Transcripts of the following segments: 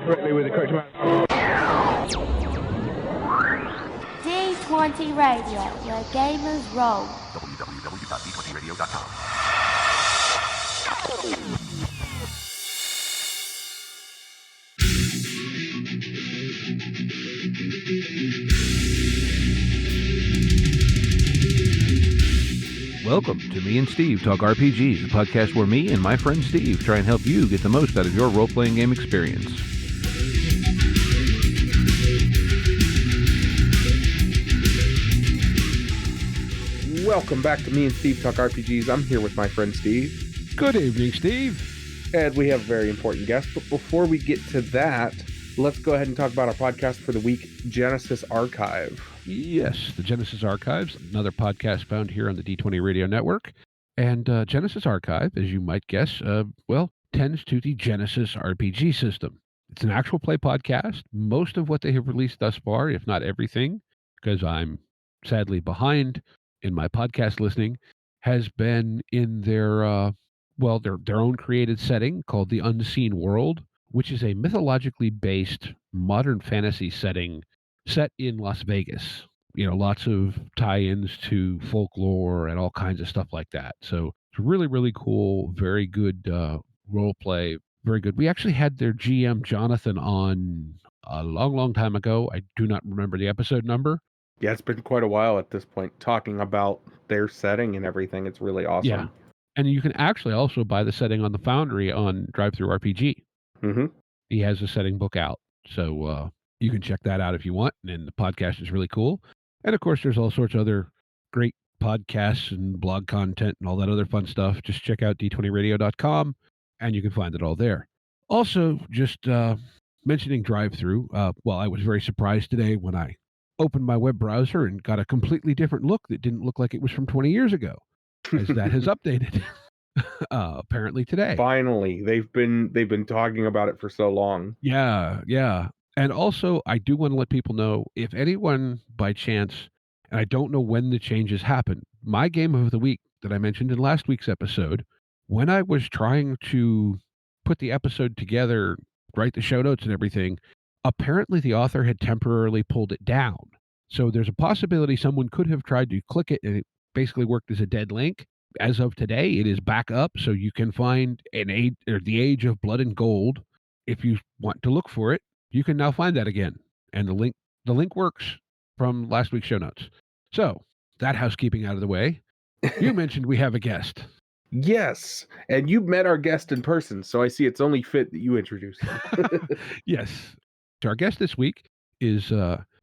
correctly with the correct amount. D20 Radio, where gamers roll. www.d20radio.com. Welcome to Me and Steve Talk RPGs, a podcast where me and my friend Steve try and help you get the most out of your role-playing game experience. Welcome back to Me and Steve Talk RPGs. I'm here with my friend Steve. Good evening, Steve. And we have a very important guest. But before we get to that, let's go ahead and talk about our podcast for the week, Genesis Archive. Yes, the Genesis Archives, another podcast found here on the D20 Radio Network. And Genesis Archive, as you might guess, tends to the Genesis RPG system. It's an actual play podcast. Most of what they have released thus far, if not everything, because I'm sadly behind in my podcast listening, has been in their own created setting called the Unseen World, which is a mythologically based modern fantasy setting set in Las Vegas. You know, lots of tie-ins to folklore and all kinds of stuff like that. So it's really, really cool. Very good role play. Very good. We actually had their GM, Jonathan, on a long, long time ago. I do not remember the episode number. Yeah, it's been quite a while at this point, talking about their setting and everything. It's really awesome. Yeah. And you can actually also buy the setting on the Foundry on DriveThruRPG. Mm-hmm. He has a setting book out. So you can check that out if you want. And the podcast is really cool. And of course, there's all sorts of other great podcasts and blog content and all that other fun stuff. Just check out d20radio.com and you can find it all there. Also, just mentioning drive-through. I was very surprised today when I opened my web browser and got a completely different look that didn't look like it was from 20 years ago, as that has updated apparently today. Finally, they've been talking about it for so long. Yeah. And also, I do want to let people know, if anyone by chance, and I don't know when the changes happened, my game of the week that I mentioned in last week's episode, when I was trying to put the episode together, write the show notes and everything, apparently the author had temporarily pulled it down. So there's a possibility someone could have tried to click it and it basically worked as a dead link. As of today, it is back up, so you can find the Age of Blood and Gold. If you want to look for it, you can now find that again. And the link works from last week's show notes. So, that housekeeping out of the way, you mentioned we have a guest. Yes, and you met our guest in person, so I see it's only fit that you introduce him. Yes. Our guest this week is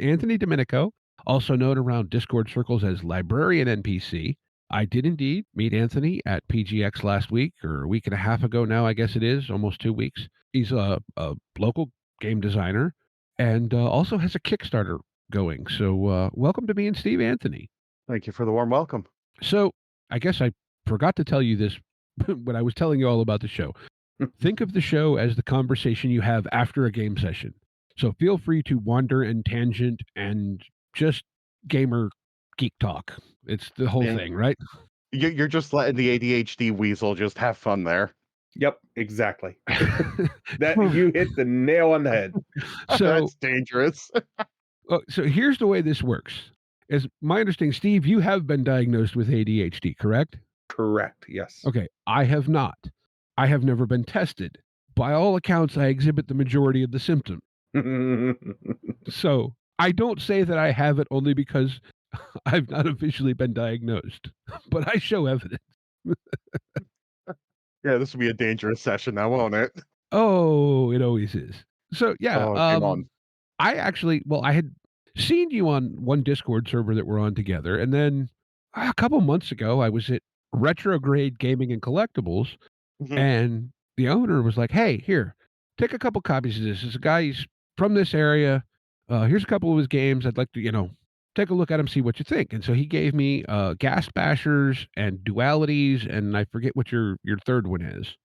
Anthony DeMinico, also known around Discord circles as LibrarianNPC. I did indeed meet Anthony at PGX last week, or a week and a half ago now, I guess it is, almost 2 weeks. He's a local game designer and also has a Kickstarter going. So welcome to Me and Steve, Anthony. Thank you for the warm welcome. So I guess I forgot to tell you this when I was telling you all about the show. Think of the show as the conversation you have after a game session. So feel free to wander and tangent and just gamer geek talk. It's the whole thing, right? You're just letting the ADHD weasel just have fun there. Yep, exactly. That you hit the nail on the head. So that's dangerous. So here's the way this works. As my understanding, Steve, you have been diagnosed with ADHD, correct? Correct, yes. Okay, I have not. I have never been tested. By all accounts, I exhibit the majority of the symptoms. So I don't say that I have it only because I've not officially been diagnosed, but I show evidence. Yeah, this will be a dangerous session now, won't it? Oh, it always is. So yeah, come on. I had seen you on one Discord server that we're on together, and then a couple months ago, I was at Retrograde Gaming and Collectibles, and the owner was like, "Hey, here, take a couple copies of this. This is a guy, he's from this area. Here's a couple of his games. I'd like to, take a look at them, see what you think." And so he gave me Gas Bashers and Dualities, and I forget what your third one is.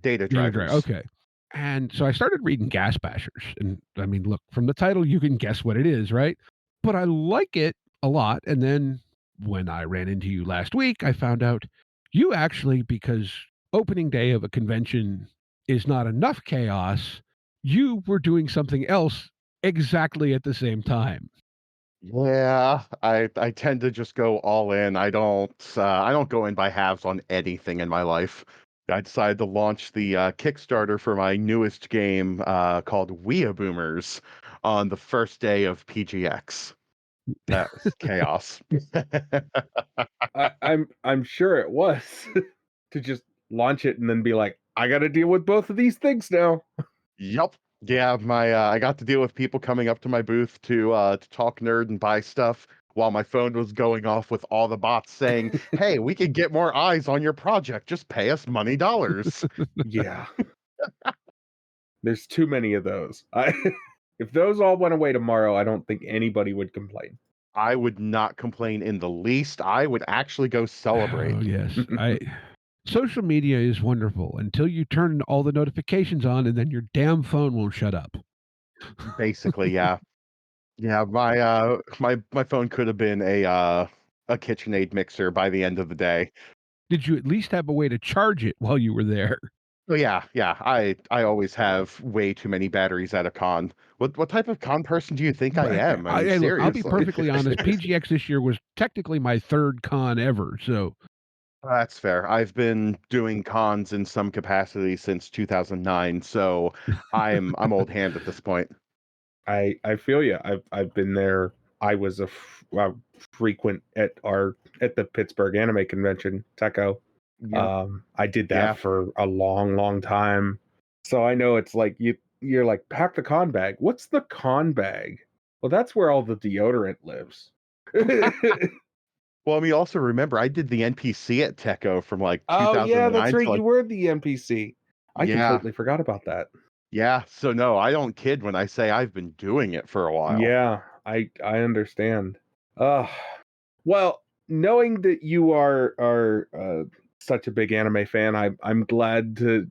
Data Drivers. Okay. And so I started reading Gas Bashers. And I mean, look, from the title, you can guess what it is, right? But I like it a lot. And then when I ran into you last week, I found out you actually, because opening day of a convention is not enough chaos, you were doing something else exactly at the same time. Yeah, I tend to just go all in. I don't go in by halves on anything in my life. I decided to launch the Kickstarter for my newest game called Weeaboomers on the first day of PGX. That was chaos. I'm sure it was to just launch it and then be like, I got to deal with both of these things now. Yep. Yeah, my I got to deal with people coming up to my booth to talk nerd and buy stuff while my phone was going off with all the bots saying, "Hey, we could get more eyes on your project. Just pay us money dollars." Yeah, there's too many of those. If those all went away tomorrow, I don't think anybody would complain. I would not complain in the least. I would actually go celebrate. Oh, yes. I Social media is wonderful until you turn all the notifications on and then your damn phone won't shut up. Basically, yeah. Yeah, my phone could have been a KitchenAid mixer by the end of the day. Did you at least have a way to charge it while you were there? Oh yeah, yeah. I always have way too many batteries at a con. What type of con person do you think I Right. am? I mean, Hey, look, I'll be seriously. perfectly honest. PGX this year was technically my third con ever. So, That's fair. I've been doing cons in some capacity since 2009, so I'm old hand at this point. I feel you. I've been there. I was a frequent at the Pittsburgh Anime Convention, Techo. Yeah, I did that yeah. for a long, long time. So I know it's like you're like, pack the con bag. What's the con bag? Well, that's where all the deodorant lives. Well, I mean, also remember I did the NPC at Techo from like Oh yeah, that's 2009 to right. like You were the NPC. I yeah, completely forgot about that. yeah. So no, I don't kid when I say I've been doing it for a while. Yeah, I understand. Uh well, knowing that you are such a big anime fan, I'm glad to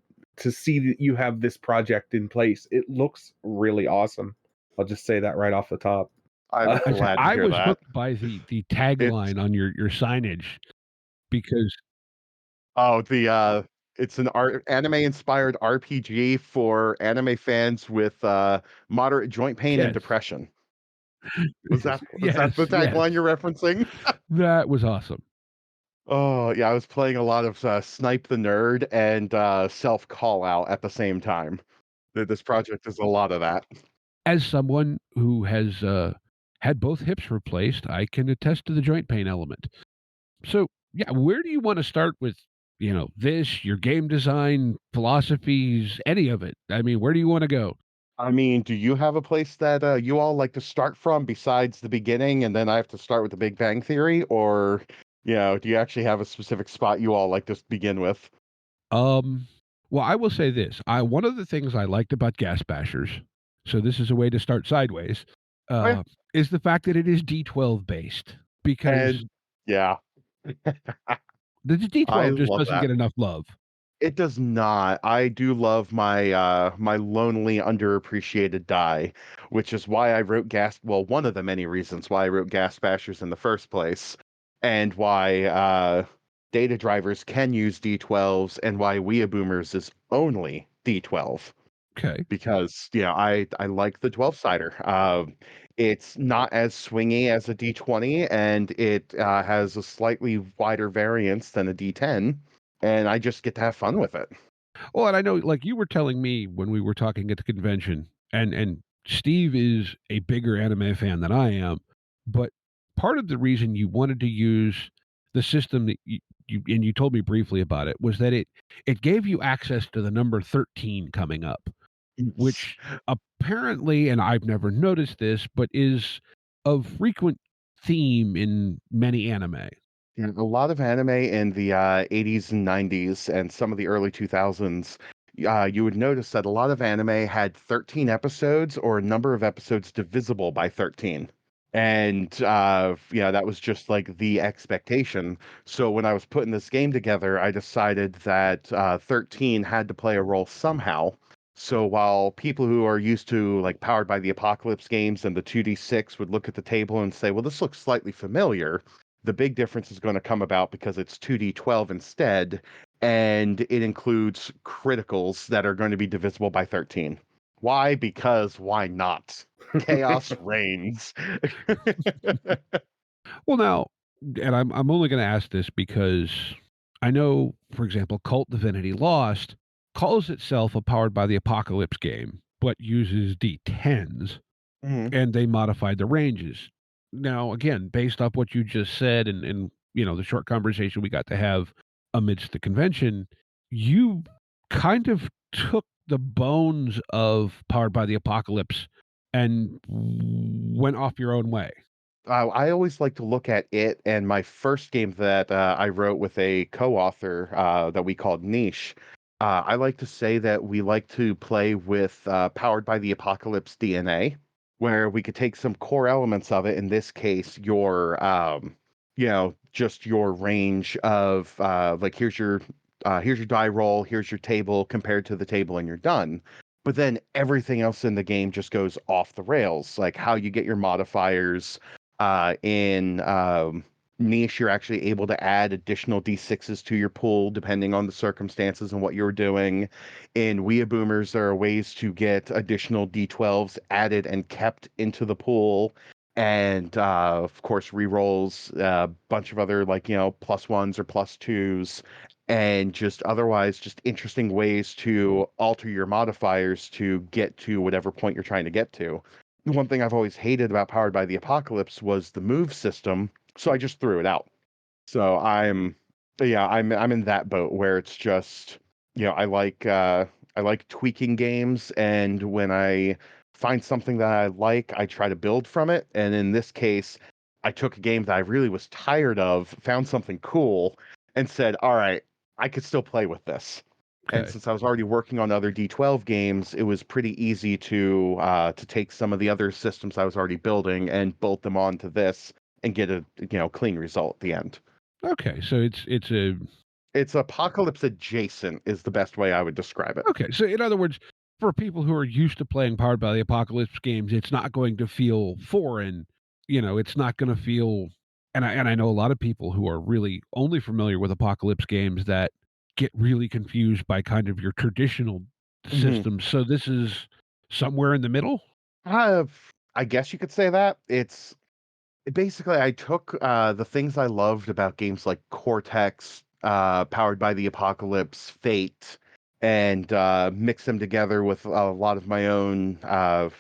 see that you have this project in place. It looks really awesome. I'll just say that right off the top. I'm glad to I hear was that. hooked by the It's tagline on your signage because oh it's an anime inspired RPG for anime fans with moderate joint pain and yes, depression. Was that yes, the yes, tagline you're referencing? that was awesome. Oh yeah, I was playing a lot of Snipe the Nerd and Self Call Out at the same time. This project is a lot of that. As someone who has had both hips replaced, I can attest to the joint pain element. So, yeah, where do you want to start with, this, your game design, philosophies, any of it? I mean, where do you want to go? I mean, do you have a place that you all like to start from besides the beginning, and then I have to start with the Big Bang Theory, or do you actually have a specific spot you all like to begin with? Um, well, I will say this. One of the things I liked about Gas Bashers, so this is a way to start sideways, Oh, yeah. uh, is the fact that it is D12 based because And yeah, the I D12 just love doesn't that. get enough love. It does not. I do love my my lonely underappreciated die, which is why I wrote Gas well, one of the many reasons why I wrote Gas Bashers in the first place, and why data drivers can use D12s and why Weeaboomers is only D12 Okay. because I like the 12-sider. It's not as swingy as a D20 and it has a slightly wider variance than a D10 and I just get to have fun with it. Well, and I know, like you were telling me when we were talking at the convention, and Steve is a bigger anime fan than I am, but part of the reason you wanted to use the system that you told me briefly about it was that it gave you access to the number 13 coming up, Yes. which apparently, and I've never noticed this, but is of frequent theme in many anime. Yeah, a lot of anime in the 80s and 90s and some of the early 2000s, you would notice that a lot of anime had 13 episodes or a number of episodes divisible by 13. And that was just like the expectation. So when I was putting this game together, I decided that 13 had to play a role somehow. So while people who are used to like Powered by the Apocalypse games and the 2D6 would look at the table and say, well, this looks slightly familiar, the big difference is going to come about because it's 2d12 instead, and it includes criticals that are going to be divisible by 13. Why? Because why not? Chaos reigns. Well, now, and I'm only going to ask this because I know, for example, Cult Divinity Lost calls itself a Powered by the Apocalypse game, but uses D10s, Mhm. and they modified the ranges. Now, again, based off what you just said and the short conversation we got to have amidst the convention, you kind of took the bones of Powered by the Apocalypse and went off your own way. I always like to look at it, and my first game that I wrote with a co-author that we called Niche. I like to say that we like to play with Powered by the Apocalypse DNA, where we could take some core elements of it. In this case, just your range of like here's your die roll, here's your table compared to the table, and you're done. But then everything else in the game just goes off the rails, like how you get your modifiers in Niche, you're actually able to add additional D6s to your pool depending on the circumstances and what you're doing. In Weeaboomers, there are ways to get additional D12s added and kept into the pool. And of course, rerolls, a bunch of other plus ones or plus twos, and just otherwise just interesting ways to alter your modifiers to get to whatever point you're trying to get to. One thing I've always hated about Powered by the Apocalypse was the move system, so I just threw it out. So I'm in that boat where it's just, I like tweaking games, and when I find something that I like, I try to build from it. And in this case, I took a game that I really was tired of, found something cool, and said, "All right, I could still play with this." And Okay. since I was already working on other D12 games, it was pretty easy to take some of the other systems I was already building and bolt them onto this and get a clean result at the end. Okay. So it's a It's apocalypse adjacent is the best way I would describe it. okay. So in other words, for people who are used to playing Powered by the Apocalypse games, it's not going to feel foreign. It's not going to feel. And I know a lot of people who are really only familiar with Apocalypse games that get really confused by kind of your traditional Mhm. systems. So this is somewhere in the middle. Uh, I guess you could say that. It's basically I took the things I loved about games like Cortex, Powered by the Apocalypse, Fate, and mixed them together with a lot of my own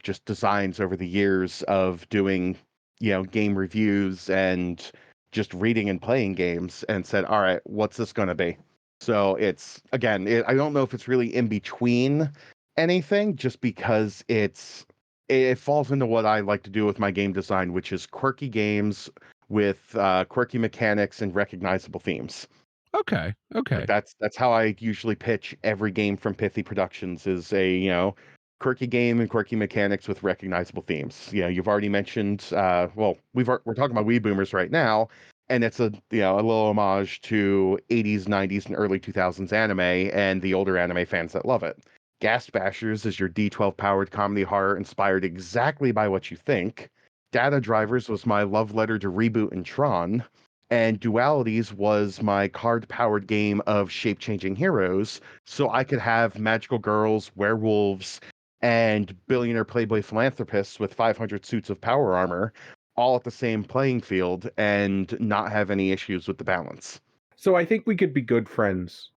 just designs over the years of doing, game reviews and just reading and playing games, and said, all right, what's this going to be? So it's again, I don't know if it's really in between anything, just because it falls into what I like to do with my game design, which is quirky games with quirky mechanics and recognizable themes. Okay. Like Okay. that's how I usually pitch every game from Pithy Productions is a quirky game and quirky mechanics with recognizable themes. You've already mentioned we're talking about Weeaboomers right now, and it's a a little homage to 80s, 90s, and early 2000s anime and the older anime fans that love it. Ghast Bashers is your D12 powered comedy horror inspired exactly by what you think. Data Drivers was my love letter to Reboot and Tron. And Dualities was my card powered game of shape changing heroes. So I could have magical girls, werewolves, and billionaire playboy philanthropists with 500 suits of power armor all at the same playing field and not have any issues with the balance. So I think we could be good friends.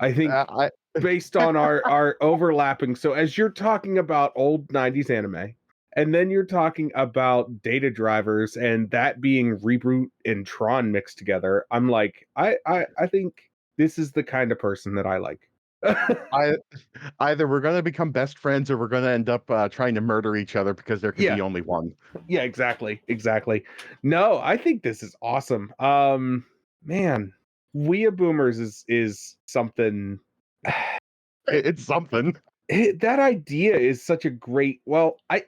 I think I based on our overlapping. So as you're talking about old 90s anime, and then you're talking about data drivers and that being Reboot and Tron mixed together, I'm like, I think this is the kind of person that I like. I either we're going to become best friends or we're going to end up trying to murder each other because there could Yeah, be only one. yeah, exactly. No, I think this is awesome. Man, Weeaboomers is something. It's something. That idea is such a great. Well, I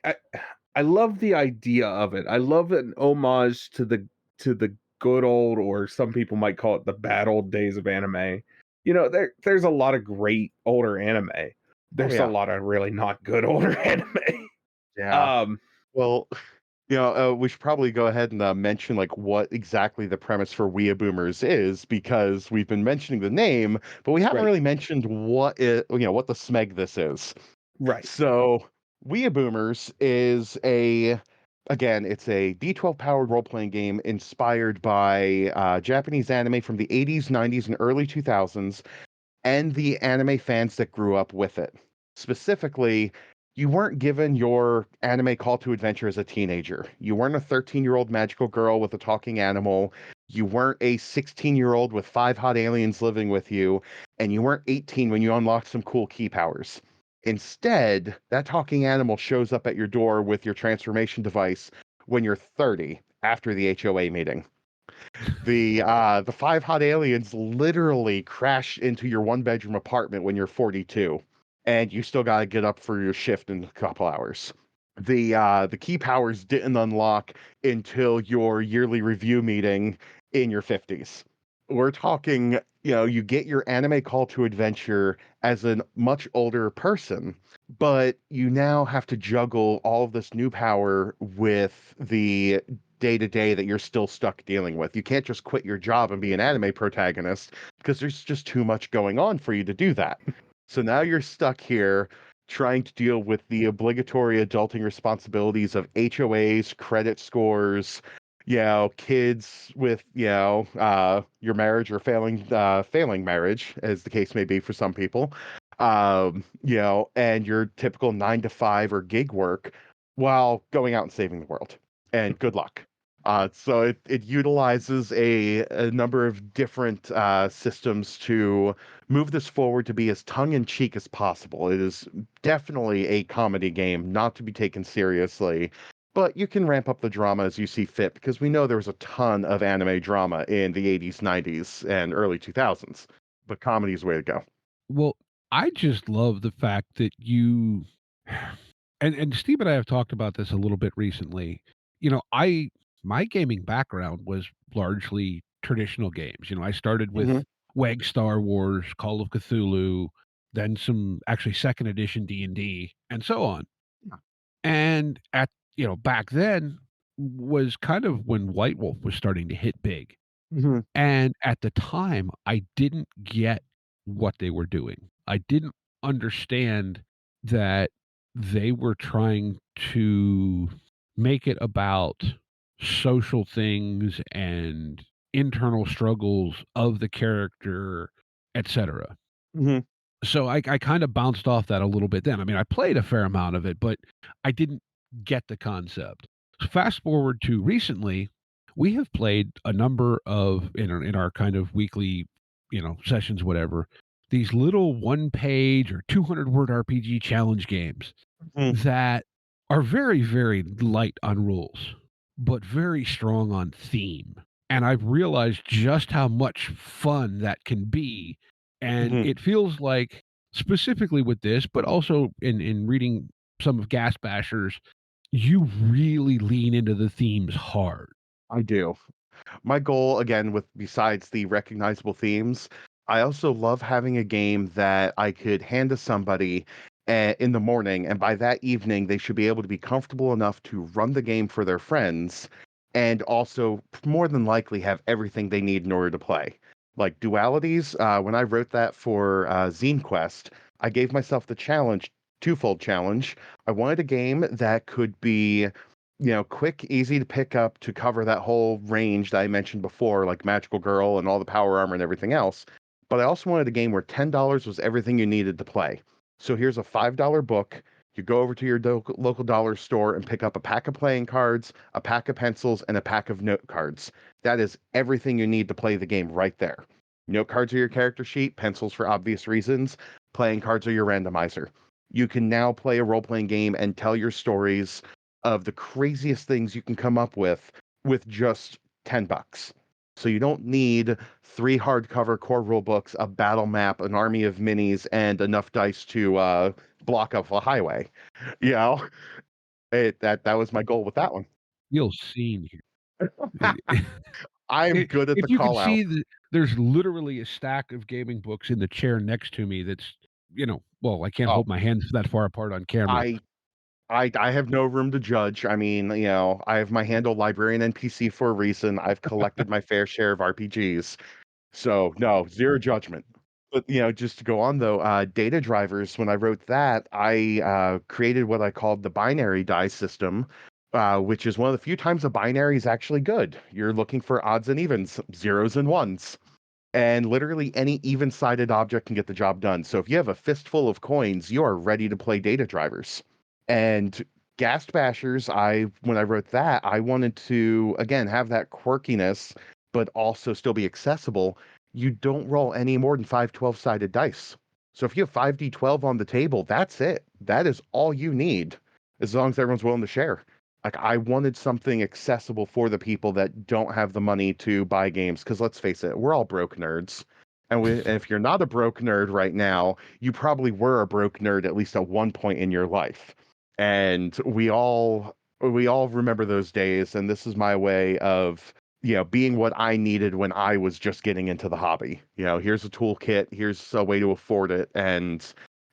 love the idea of it. I love an homage to the good old, or some people might call it the bad old days of anime. There's a lot of great older anime. Oh There's a yeah. lot of really not good older anime. Yeah. Um, Well, we should probably go ahead and mention like what exactly the premise for Weeaboomers is, because we've been mentioning the name, but we haven't right, really mentioned what what the smeg this is. right. So Weeaboomers is it's a D12 powered role playing game inspired by Japanese anime from the 80s, 90s, and early 2000s, and the anime fans that grew up with it. Specifically, you weren't given your anime call to adventure as a teenager. You weren't a 13-year-old magical girl with a talking animal. You weren't a 16-year-old with 5 hot aliens living with you. And you weren't 18 when you unlocked some cool key powers. Instead, that talking animal shows up at your door with your transformation device when you're 30 after the HOA meeting. The 5 hot aliens literally crash into your 1-bedroom apartment when you're 42, and you still got to get up for your shift in a couple hours. The key powers didn't unlock until your yearly review meeting in your 50s. We're talking, you get your anime call to adventure as a much older person, but you now have to juggle all of this new power with the day to day that you're still stuck dealing with. You can't just quit your job and be an anime protagonist because there's just too much going on for you to do that. So now you're stuck here trying to deal with the obligatory adulting responsibilities of HOAs, credit scores, kids with, your marriage or failing marriage, as the case may be for some people, and your typical 9 to 5 or gig work while going out and saving the world. And good luck. So it utilizes a number of different systems to move this forward to be as tongue-in-cheek as possible. It is definitely a comedy game, not to be taken seriously, but you can ramp up the drama as you see fit, because we know there was a ton of anime drama in the 80s, 90s, and early 2000s. But comedy is the way to go. Well, I just love the fact that you and Steve and I have talked about this a little bit recently. My gaming background was largely traditional games. I started with WEG Star Wars, Call of Cthulhu, then some actually second edition D&D, and so on. Yeah. And back then was kind of when White Wolf was starting to hit big. And at the time, I didn't get what they were doing. I didn't understand that they were trying to make it about social things and internal struggles of the character, etc. So I kind of bounced off that a little bit then. I mean, I played a fair amount of it, but I didn't get the concept. Fast forward to recently, we have played a number of in our kind of weekly, sessions, whatever, these little 1-page or 200-word RPG challenge games that are very, very light on rules, but very strong on theme. And I've realized just how much fun that can be. And it feels like, specifically with this, but also in reading some of Gas Bashers, you really lean into the themes hard. I do. My goal, again, besides the recognizable themes, I also love having a game that I could hand to somebody in the morning, and by that evening, they should be able to be comfortable enough to run the game for their friends, and also more than likely have everything they need in order to play. Like dualities, when I wrote that for Zine Quest, I gave myself the twofold challenge. I wanted a game that could be quick, easy to pick up to cover that whole range that I mentioned before, like Magical Girl and all the power armor and everything else. But I also wanted a game where $10 was everything you needed to play. So here's a $5 book. You go over to your local dollar store and pick up a pack of playing cards, a pack of pencils, and a pack of note cards. That is everything you need to play the game right there. Note cards are your character sheet, pencils for obvious reasons, playing cards are your randomizer. You can now play a role-playing game and tell your stories of the craziest things you can come up with just $10. So you don't need 3 hardcover core rule books, a battle map, an army of minis, and enough dice to block up a highway. That was my goal with that one. Feel seen here. I'm good at the if you can call out. see that there's literally a stack of gaming books in the chair next to me that's, well, I can't hold my hands that far apart on camera. I have no room to judge. I mean, I have my handle LibrarianNPC for a reason. I've collected my fair share of RPGs. So, no, zero judgment. But, just to go on though, data drivers, when I wrote that, I created what I called the binary die system, which is one of the few times a binary is actually good. You're looking for odds and evens, zeros and ones. And literally any even-sided object can get the job done. So if you have a fistful of coins, you are ready to play data drivers. And Ghast Bashers, when I wrote that, I wanted to, again, have that quirkiness, but also still be accessible. You don't roll any more than 5 12-sided dice. So if you have 5d12 on the table, that's it. That is all you need, as long as everyone's willing to share. Like, I wanted something accessible for the people that don't have the money to buy games, because let's face it, we're all broke nerds. And if you're not a broke nerd right now, you probably were a broke nerd at least at one point in your life. And we all remember those days, and this is my way of being what I needed when I was just getting into the hobby. Here's a toolkit, here's a way to afford it, and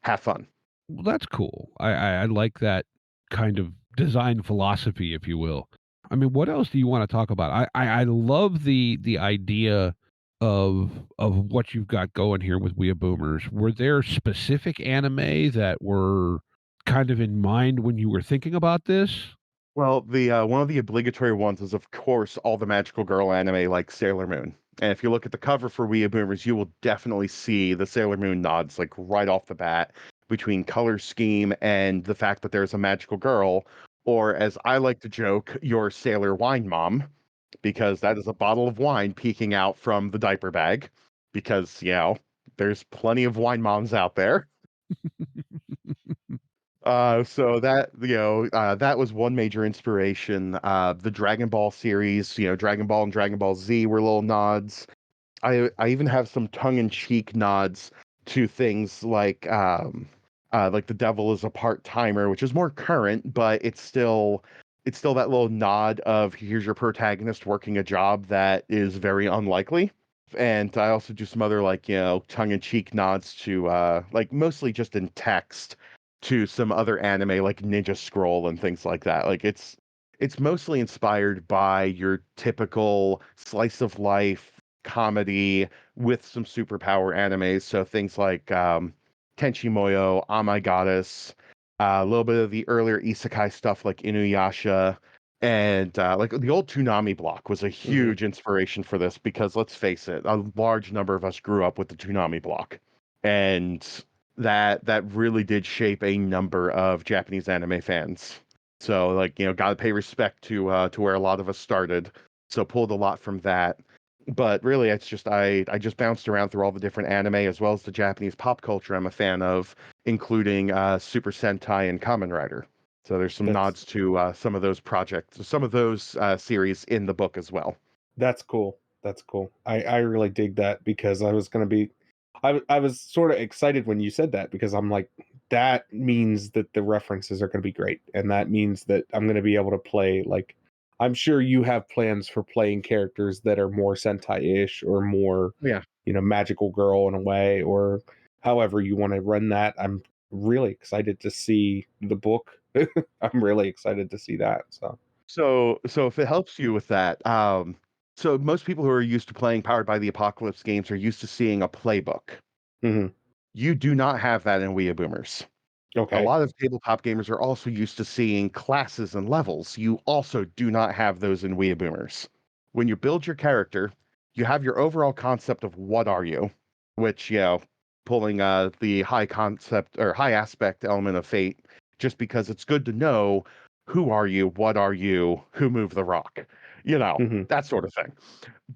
have fun. Well, that's cool. I like that kind of design philosophy, if you will. I mean, what else do you want to talk about? I love the idea of what you've got going here with Weeaboomers. Were there specific anime that were kind of in mind when you were thinking about this? Well, the one of the obligatory ones is, of course, all the magical girl anime like Sailor Moon. And if you look at the cover for Weeaboomers, you will definitely see the Sailor Moon nods like right off the bat between color scheme and the fact that there's a magical girl, or as I like to joke, your Sailor Wine Mom, because that is a bottle of wine peeking out from the diaper bag. Because, there's plenty of wine moms out there. So that was one major inspiration. The Dragon Ball series, Dragon Ball and Dragon Ball Z were little nods. I even have some tongue-in-cheek nods to things like the devil is a part-timer, which is more current, but it's still that little nod of here's your protagonist working a job that is very unlikely. And I also do some other tongue-in-cheek nods to like mostly just in text to some other anime like Ninja Scroll and things like that. Like it's mostly inspired by your typical slice of life comedy with some superpower animes. So things like Tenchi Moyo, Ah My Goddess, a little bit of the earlier isekai stuff like Inuyasha, and like the old Toonami block was a Mhm. huge inspiration for this because let's face it, a large number of us grew up with the Toonami block, and that really did shape a number of Japanese anime fans. So like gotta pay respect to where a lot of us started. So pulled a lot from that. But really, it's just I just bounced around through all the different anime as well as the Japanese pop culture I'm a fan of, including Super Sentai and Kamen Rider. So there's some That's nods to some of those projects, some of those series in the book as well. that's cool. That's cool. I really dig that because I was gonna be, I was sort of excited when you said that because I'm like, that means that the references are gonna be great, and that means that I'm gonna be able to play like, I'm sure you have plans for playing characters that are more Sentai-ish or more, Yeah. magical girl in a way, or however you want to run that. I'm really excited to see the book. I'm really excited to see that. So. So if it helps you with that, so most people who are used to playing Powered by the Apocalypse games are used to seeing a playbook. Mhm. You do not have that in Weeaboomers. A Okay. lot of tabletop gamers are also used to seeing classes and levels. You also do not have those in Weeaboomers. When you build your character, you have your overall concept of what are you, which, pulling the high concept or high aspect element of Fate, just because it's good to know who are you, what are you, who moved the rock, Mhm. that sort of thing.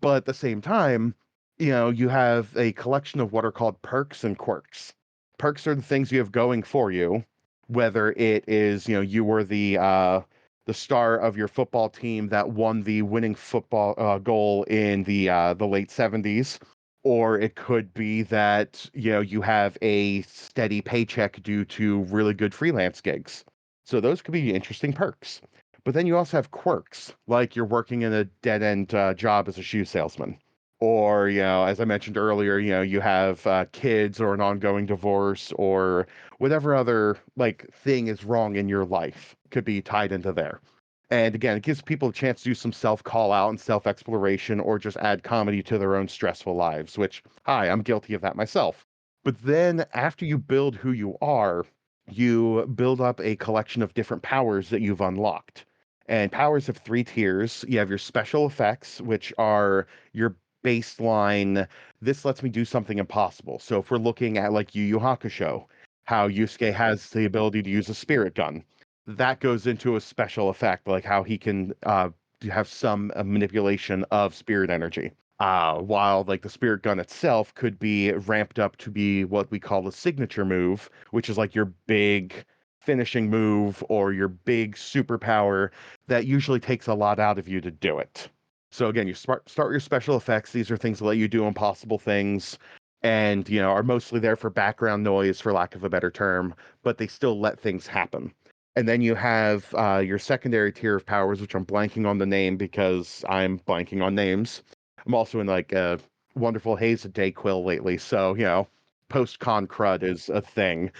But at the same time, you have a collection of what are called perks and quirks. Perks are the things you have going for you, whether it is, you were the star of your football team that won the winning football goal in the late 70s, or it could be that, you have a steady paycheck due to really good freelance gigs. So those could be interesting perks. But then you also have quirks, like you're working in a dead end job as a shoe salesman. Or, as I mentioned earlier, you have kids or an ongoing divorce or whatever other like thing is wrong in your life could be tied into there. And again, it gives people a chance to do some self call out and self exploration or just add comedy to their own stressful lives, which, hi, I'm guilty of that myself. But then after you build who you are, you build up a collection of different powers that you've unlocked. And powers have three tiers. You have your special effects, which are your baseline. This lets me do something impossible. So if we're looking at like Yu Yu Hakusho, how Yusuke has the ability to use a spirit gun, that goes into a special effect, like how he can have some manipulation of spirit energy. While like the spirit gun itself could be ramped up to be what we call a signature move, which is like your big finishing move or your big superpower that usually takes a lot out of you to do it. So again, you start your special effects. These are things that let you do impossible things, and are mostly there for background noise, for lack of a better term, but they still let things happen. And then you have your secondary tier of powers, which I'm blanking on the name because I'm blanking on names. I'm also in like a wonderful haze of Dayquil lately, so post-con crud is a thing.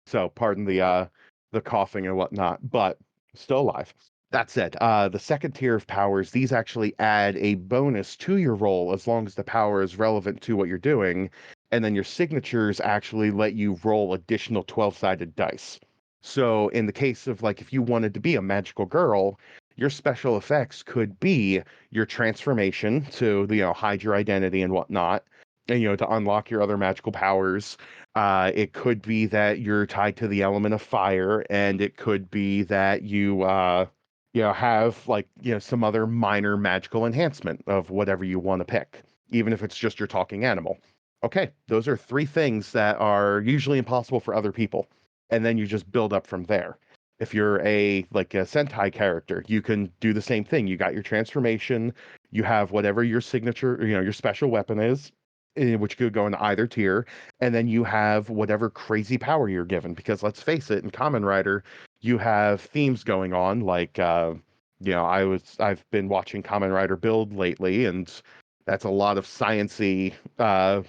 So pardon the coughing and whatnot, but still alive. That said, the second tier of powers, these actually add a bonus to your roll as long as the power is relevant to what you're doing, and then your signatures actually let you roll additional 12-sided dice. So in the case of like if you wanted to be a magical girl, your special effects could be your transformation to hide your identity and whatnot, and to unlock your other magical powers. It could be that you're tied to the element of fire, and it could be that you have like some other minor magical enhancement of whatever you want to pick, even if it's just your talking animal. Okay, those are three things that are usually impossible for other people, and then you just build up from there. If you're a Sentai character, you can do the same thing. You got your transformation, you have whatever your signature, your special weapon is, which could go into either tier, and then you have whatever crazy power you're given. Because let's face it, in Kamen Rider, you have themes going on. Like, I've been watching Kamen Rider Build lately, and that's a lot of science-y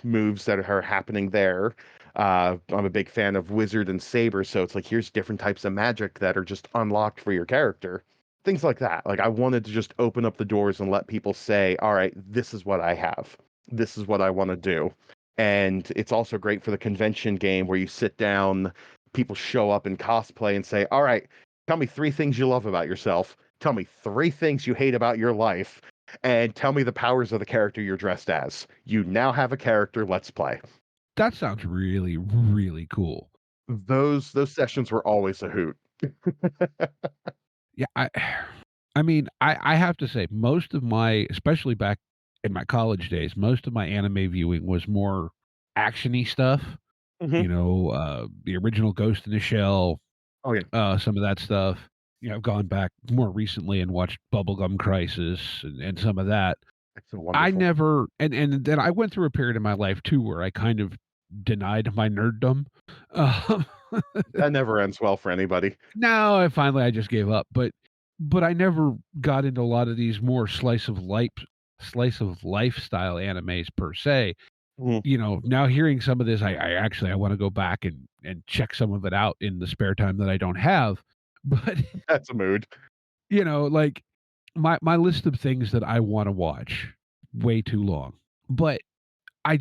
moves that are happening there. I'm a big fan of Wizard and Saber, so it's like here's different types of magic that are just unlocked for your character. Things like that. Like I wanted to just open up the doors and let people say, all right, this is what I have. This is what I want to do. And it's also great for the convention game where you sit down, people show up in cosplay and say, all right, tell me three things you love about yourself. Tell me three things you hate about your life. And tell me the powers of the character you're dressed as. You now have a character. Let's play. That sounds really, really cool. Those sessions were always a hoot. Yeah, I mean, I have to say, most of my, especially back in my college days, most of my anime viewing was more actiony stuff. The original Ghost in the Shell, Oh yeah. some of that stuff. I've gone back more recently and watched Bubblegum Crisis and some of that. It's so I wonderful. never, and then I went through a period in my life too where I kind of denied my nerddom. Um, That never ends well for anybody. No, I just gave up. But I never got into a lot of these more slice of lifestyle animes per se. Mhm. Now hearing some of this, I want to go back and check some of it out in the spare time that I don't have. But That's a mood. like my list of things that I want to watch, way too long. But I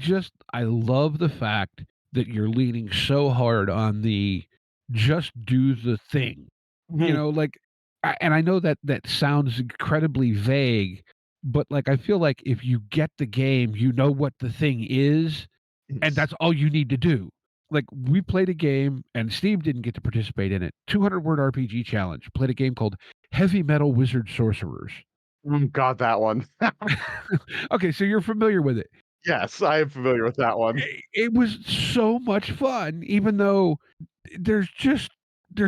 love the fact that you're leaning so hard on the just do the thing. Mhm. Like and I know that that sounds incredibly vague, but like I feel like if you get the game, you know what the thing is, and Yes. that's all you need to do. Like we played a game and Steve didn't get to participate in it. 200-word RPG challenge. Played a game called Heavy Metal Wizard Sorcerers. God, that one. Okay, so you're familiar with it. Yes, I am familiar with that one. It was so much fun, even though there's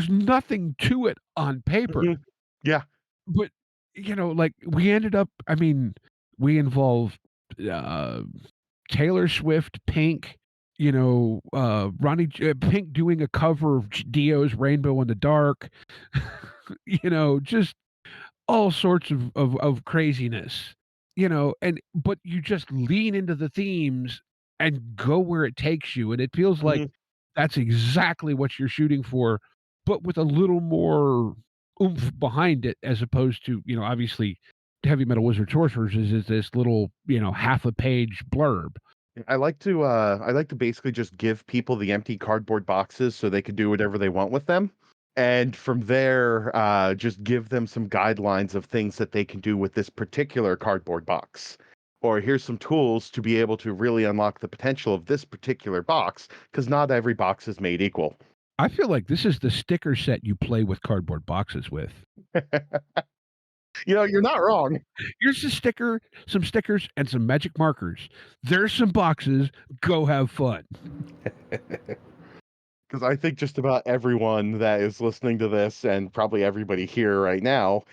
nothing to it on paper. Mhm. Yeah. But like we ended up. I mean, we involved uh, Taylor Swift, Pink. Pink doing a cover of Dio's "Rainbow in the Dark." Just all sorts of craziness. But you just lean into the themes and go where it takes you, and it feels like Mhm. that's exactly what you're shooting for, but with a little more oomph behind it, as opposed to, obviously, Heavy Metal Wizard Sorcerers is this little, half a page blurb. I like to basically just give people the empty cardboard boxes so they can do whatever they want with them. And from there, just give them some guidelines of things that they can do with this particular cardboard box. Or here's some tools to be able to really unlock the potential of this particular box, because not every box is made equal. I feel like this is the sticker set you play with cardboard boxes with. You're not wrong. Here's a sticker, some stickers, and some magic markers. There's some boxes. Go have fun. Because I think just about everyone that is listening to this, and probably everybody here right now,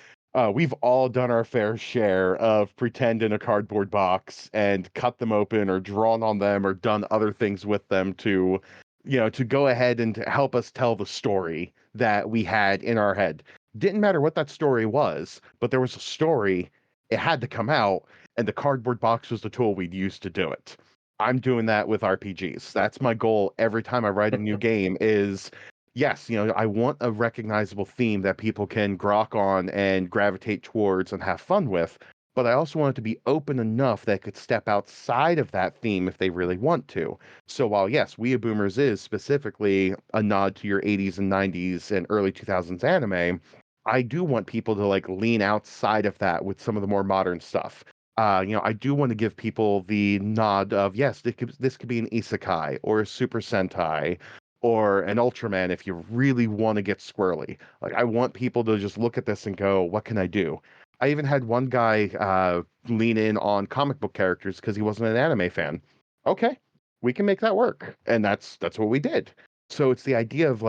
we've all done our fair share of pretend in a cardboard box and cut them open or drawn on them or done other things with them to, to go ahead and to help us tell the story that we had in our head. Didn't matter what that story was, but there was a story. It had to come out, and the cardboard box was the tool we'd use to do it. I'm doing that with RPGs. That's my goal every time I write a new game is, yes, I want a recognizable theme that people can grok on and gravitate towards and have fun with, but I also want it to be open enough that could step outside of that theme if they really want to. So while, yes, Weeaboomers is specifically a nod to your 80s and 90s and early 2000s anime, I do want people to lean outside of that with some of the more modern stuff. I do want to give people the nod of, yes, this could be an isekai or a Super Sentai or an Ultraman if you really want to get squirrely. I want people to just look at this and go, what can I do? I even had one guy lean in on comic book characters because he wasn't an anime fan. Okay, we can make that work. And that's what we did. So it's the idea of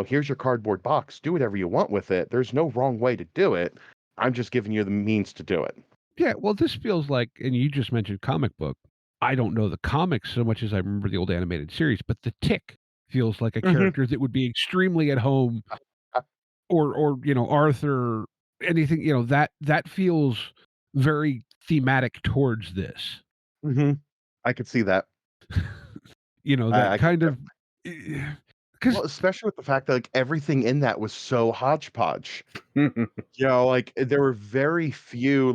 here's your cardboard box. Do whatever you want with it. There's no wrong way to do it. I'm just giving you the means to do it. Yeah, well, this feels like, and you just mentioned comic book. I don't know the comics so much as I remember the old animated series, but the Tick feels like a character that would be extremely at home, or Arthur, anything that feels very thematic towards this. I could see that. That kind of because well, especially with the fact that everything in that was so hodgepodge. There were very few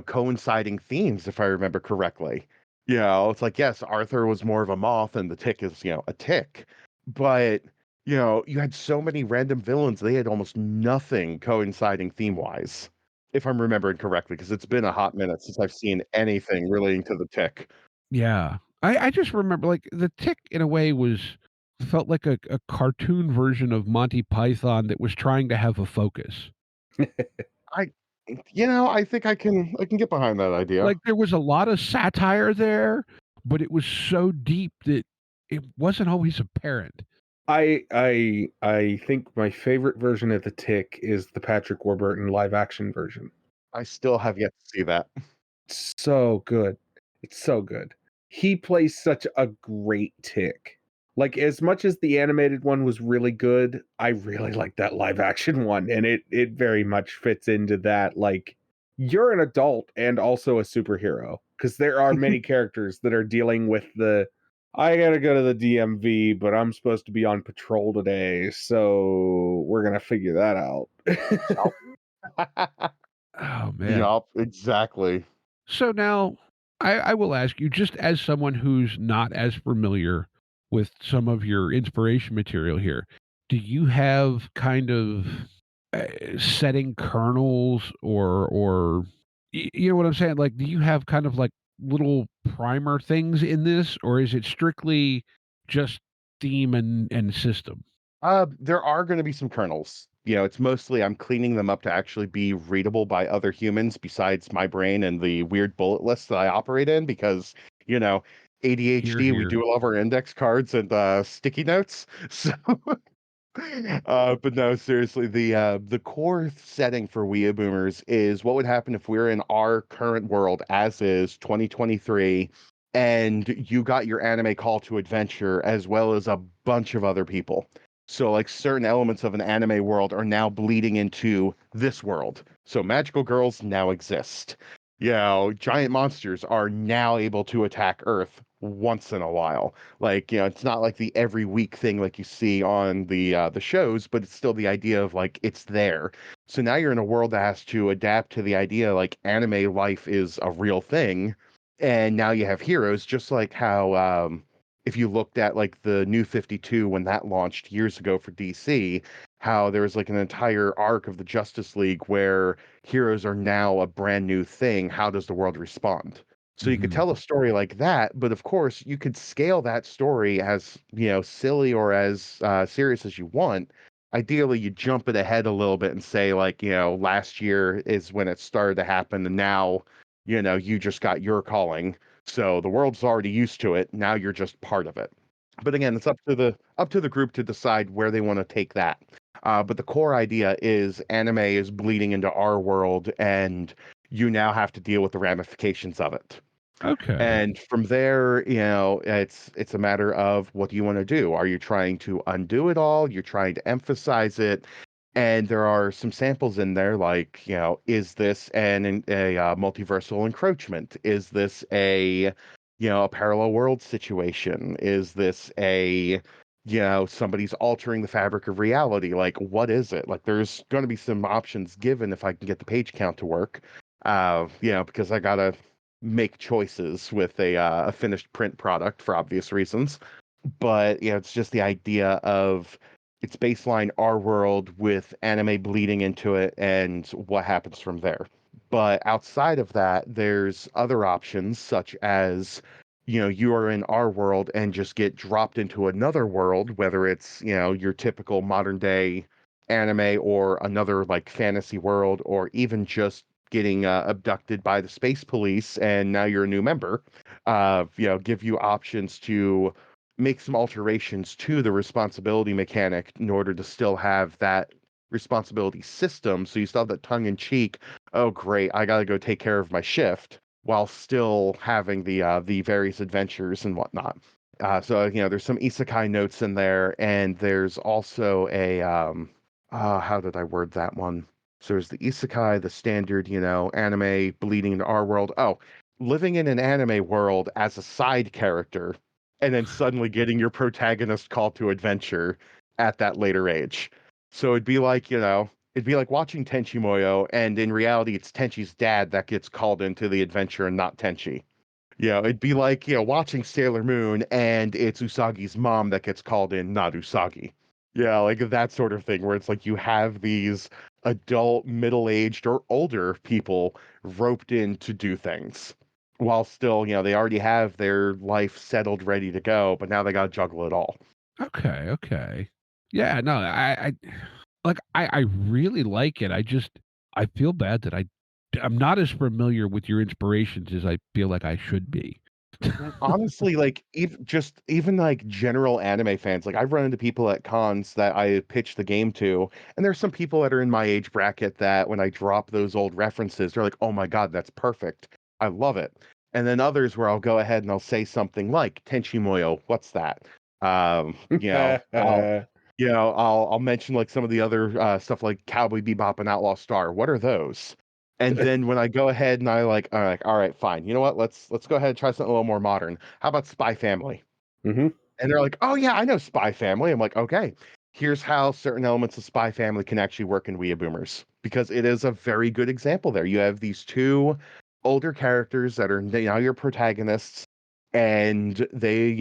coinciding themes, if I remember correctly. It's yes, Arthur was more of a moth and the Tick is, a tick. But, you had so many random villains, they had almost nothing coinciding theme-wise, if I'm remembering correctly, because it's been a hot minute since I've seen anything relating to the Tick. Yeah. I just remember the Tick in a way felt like a cartoon version of Monty Python that was trying to have a focus. I think I can get behind that idea. There was a lot of satire there, but it was so deep that it wasn't always apparent. I think my favorite version of the Tick is the Patrick Warburton live action version. I still have yet to see that. So good. It's so good. He plays such a great Tick. As much as the animated one was really good, I really like that live action one. And it very much fits into that. You're an adult and also a superhero. Because there are many characters that are dealing with I gotta go to the DMV, but I'm supposed to be on patrol today. So we're going to figure that out. Oh, man. Yup, exactly. So now I will ask you, just as someone who's not as familiar with some of your inspiration material here, do you have kind of setting kernels or you know what I'm saying? Do you have kind of little primer things in this, or is it strictly just theme and system? There are going to be some kernels. It's mostly I'm cleaning them up to actually be readable by other humans besides my brain and the weird bullet list that I operate in because, ADHD, Here. we do love our index cards and sticky notes. So but no, seriously, the core setting for Weeaboomers is what would happen if we're in our current world as is 2023 and you got your anime call to adventure as well as a bunch of other people. So certain elements of an anime world are now bleeding into this world. So magical girls now exist. Giant monsters are now able to attack Earth once in a while. It's not like the every week thing like you see on the shows, but it's still the idea of it's there. So now you're in a world that has to adapt to the idea anime life is a real thing. And now you have heroes, just like how if you looked at like the New 52 when that launched years ago for DC, how there was like an entire arc of the Justice League where heroes are now a brand new thing. How does the world respond? So you could tell a story like that, but of course you could scale that story as, silly or as serious as you want. Ideally, you jump it ahead a little bit and say, like, last year is when it started to happen, and now, you just got your calling. So the world's already used to it. Now you're just part of it. But again, it's up to the group to decide where they want to take that. But the core idea is anime is bleeding into our world, and you now have to deal with the ramifications of it. Okay. And from there, it's a matter of what do you want to do? Are you trying to undo it all? You're trying to emphasize it. And there are some samples in there, like, is this a multiversal encroachment? Is this a parallel world situation? Is this somebody's altering the fabric of reality? Like, what is it? Like, there's going to be some options given if I can get the page count to work. Because I gotta make choices with a finished print product for obvious reasons. But it's just the idea of it's baseline our world with anime bleeding into it and what happens from there. But outside of that, there's other options such as you are in our world and just get dropped into another world, whether it's your typical modern day anime or another like fantasy world, or even just getting abducted by the space police and now you're a new member. Give you options to make some alterations to the responsibility mechanic in order to still have that responsibility system. So you still have that tongue in cheek. Oh, great! I got to go take care of my shift while still having the various adventures and whatnot. So there's some isekai notes in there, and there's also a how did I word that one? So there's the isekai, the standard, anime bleeding into our world. Oh, living in an anime world as a side character, and then suddenly getting your protagonist called to adventure at that later age. So it'd be like watching Tenchi Muyo, and in reality, it's Tenchi's dad that gets called into the adventure and not Tenchi. It'd be like, watching Sailor Moon, and it's Usagi's mom that gets called in, not Usagi. Yeah, like that sort of thing, where it's like you have these adult, middle-aged, or older people roped in to do things. While still, they already have their life settled, ready to go, but now they gotta juggle it all. Okay. Okay. Yeah. No. I really like it. I feel bad that I'm not as familiar with your inspirations as I feel like I should be. Honestly, like even like general anime fans, like I've run into people at cons that I pitch the game to, and there's some people that are in my age bracket that when I drop those old references, they're like, "Oh my God, that's perfect. I love it." And then others where I'll go ahead and I'll say something like Tenchi Muyo, what's that? Um, you know, I'll I'll mention like some of the other stuff like Cowboy Bebop and Outlaw Star. What are those? And then when I go ahead and all right, fine. You know what? Let's go ahead and try something a little more modern. How about Spy Family? Hmm. And they're like, oh yeah, I know Spy Family. I'm like, okay, here's how certain elements of Spy Family can actually work in Weeaboomers, because it is a very good example there. You have these two older characters that are now your protagonists, and they,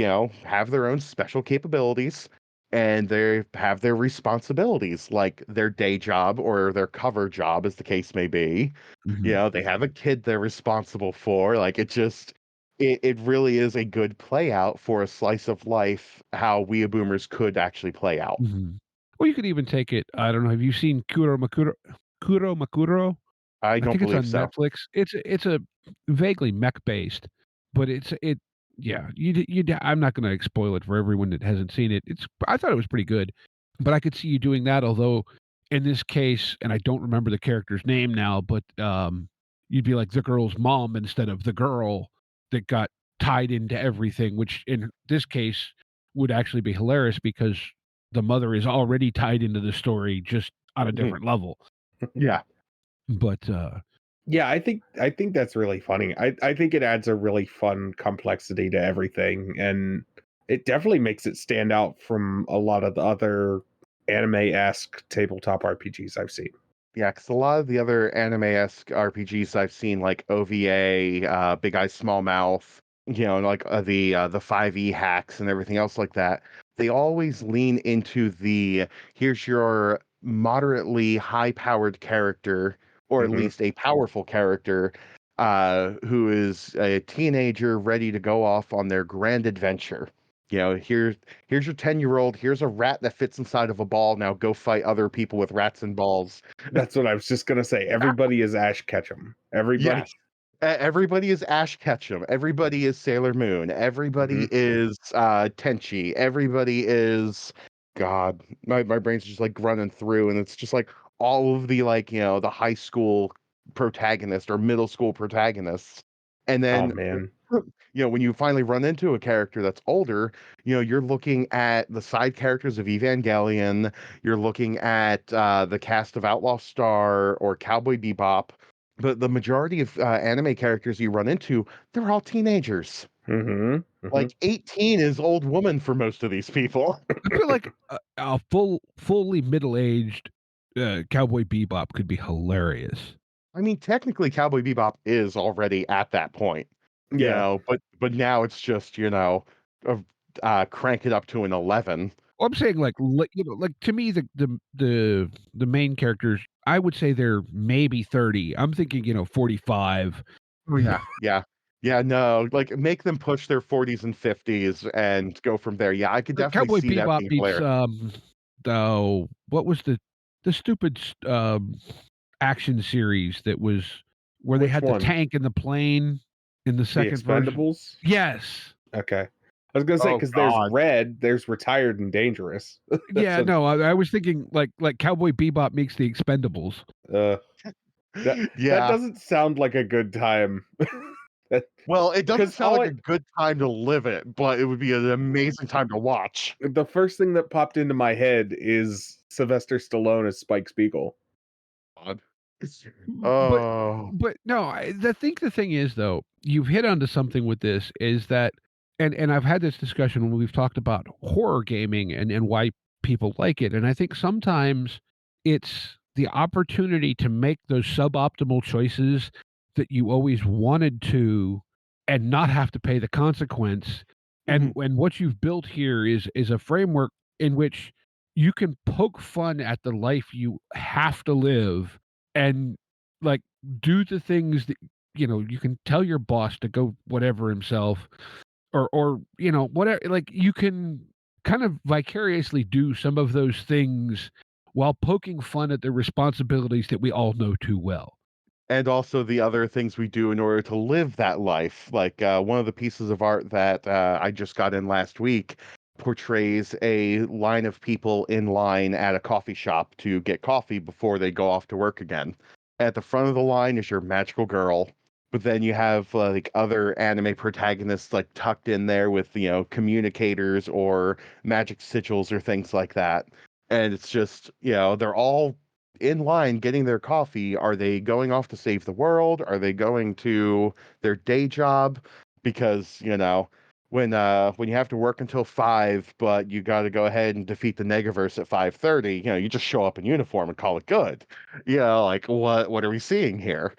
have their own special capabilities, and they have their responsibilities, like their day job or their cover job, as the case may be. Mhm. They have a kid they're responsible for. Like it really is a good play out for a slice of life, how Weeaboomers could actually play out. Mhm. Well, you could even take it. I don't know. Have you seen Kuro Makuro? I I don't think it's believe on so. Netflix. It's a vaguely mech based, but it. Yeah, I'm not going to spoil it for everyone that hasn't seen it. I thought it was pretty good, but I could see you doing that. Although in this case, and I don't remember the character's name now, but you'd be like the girl's mom instead of the girl that got tied into everything, which in this case would actually be hilarious because the mother is already tied into the story just on a Mhm. different level. Yeah. But Yeah, I think that's really funny. I think it adds a really fun complexity to everything, and it definitely makes it stand out from a lot of the other anime-esque tabletop RPGs I've seen. Yeah, because a lot of the other anime-esque RPGs I've seen, like OVA, Big Eyes Small Mouth, and like the 5e hacks and everything else like that, they always lean into the here's your moderately high-powered character, or at Hmm. least a powerful character, who is a teenager ready to go off on their grand adventure. Here's your 10-year-old. Here's a rat that fits inside of a ball. Now go fight other people with rats and balls. That's what I was just gonna say. Everybody is Ash Ketchum. Everybody. Yes. Everybody is Ash Ketchum. Everybody is Sailor Moon. Hmm. Everybody is Tenchi. Everybody is God. My brain's just like running through, and it's just like all of the the high school protagonist or middle school protagonists. And Oh then man. when you finally run into a character that's older, you're looking at the side characters of Evangelion, you're looking at the cast of Outlaw Star or Cowboy Bebop, but the majority of anime characters you run into, they're all teenagers. Hmm. Hmm. Like 18 is old woman for most of these people. I feel like a fully middle-aged Cowboy Bebop could be hilarious. I mean, technically, Cowboy Bebop is already at that point, Yeah. but now it's just uh, crank it up to an 11. Well, I'm saying like to me the main characters, I would say they're maybe 30. I'm thinking 45. Oh yeah, yeah, yeah. No, like make them push their 40s and 50s and go from there. Yeah, I could Like definitely Cowboy see that Bebop being meets hilarious. oh, what was the stupid action series that was where they Which had the one? tank and the plane in the The second version? Expendables? Yes. Okay. I was gonna say Oh because there's God. Red, there's Retired and Dangerous. That's Yeah, a no, I was thinking like Cowboy Bebop meets the Expendables. uh, that Yeah. doesn't sound like a good time. Well, it doesn't Because sound like a good time to live it, but it would be an amazing time to watch. the first thing that popped into my head is Sylvester Stallone as Spike Spiegel. God. But Oh. but no, I think the thing is though, you've hit onto something with this is that and I've had this discussion when we've talked about horror gaming and why people like it. And I think sometimes it's the opportunity to make those suboptimal choices that you always wanted to and not have to pay the consequence. And Mhm. what you've built here is a framework in which you can poke fun at the life you have to live and like do the things that you can tell your boss to go whatever himself or whatever, like you can kind of vicariously do some of those things while poking fun at the responsibilities that we all know too well. And also the other things we do in order to live that life. Like one of the pieces of art that I just got in last week portrays a line of people in line at a coffee shop to get coffee before they go off to work again. At the front of the line is your magical girl, but then you have like other anime protagonists like tucked in there with communicators or magic sigils or things like that. And it's just they're all in line getting their coffee. Are they going off to save the world? Are they going to their day job? Because when you have to work until 5, but you got to go ahead and defeat the Negaverse at 5:30, you just show up in uniform and call it good. Like what are we seeing here?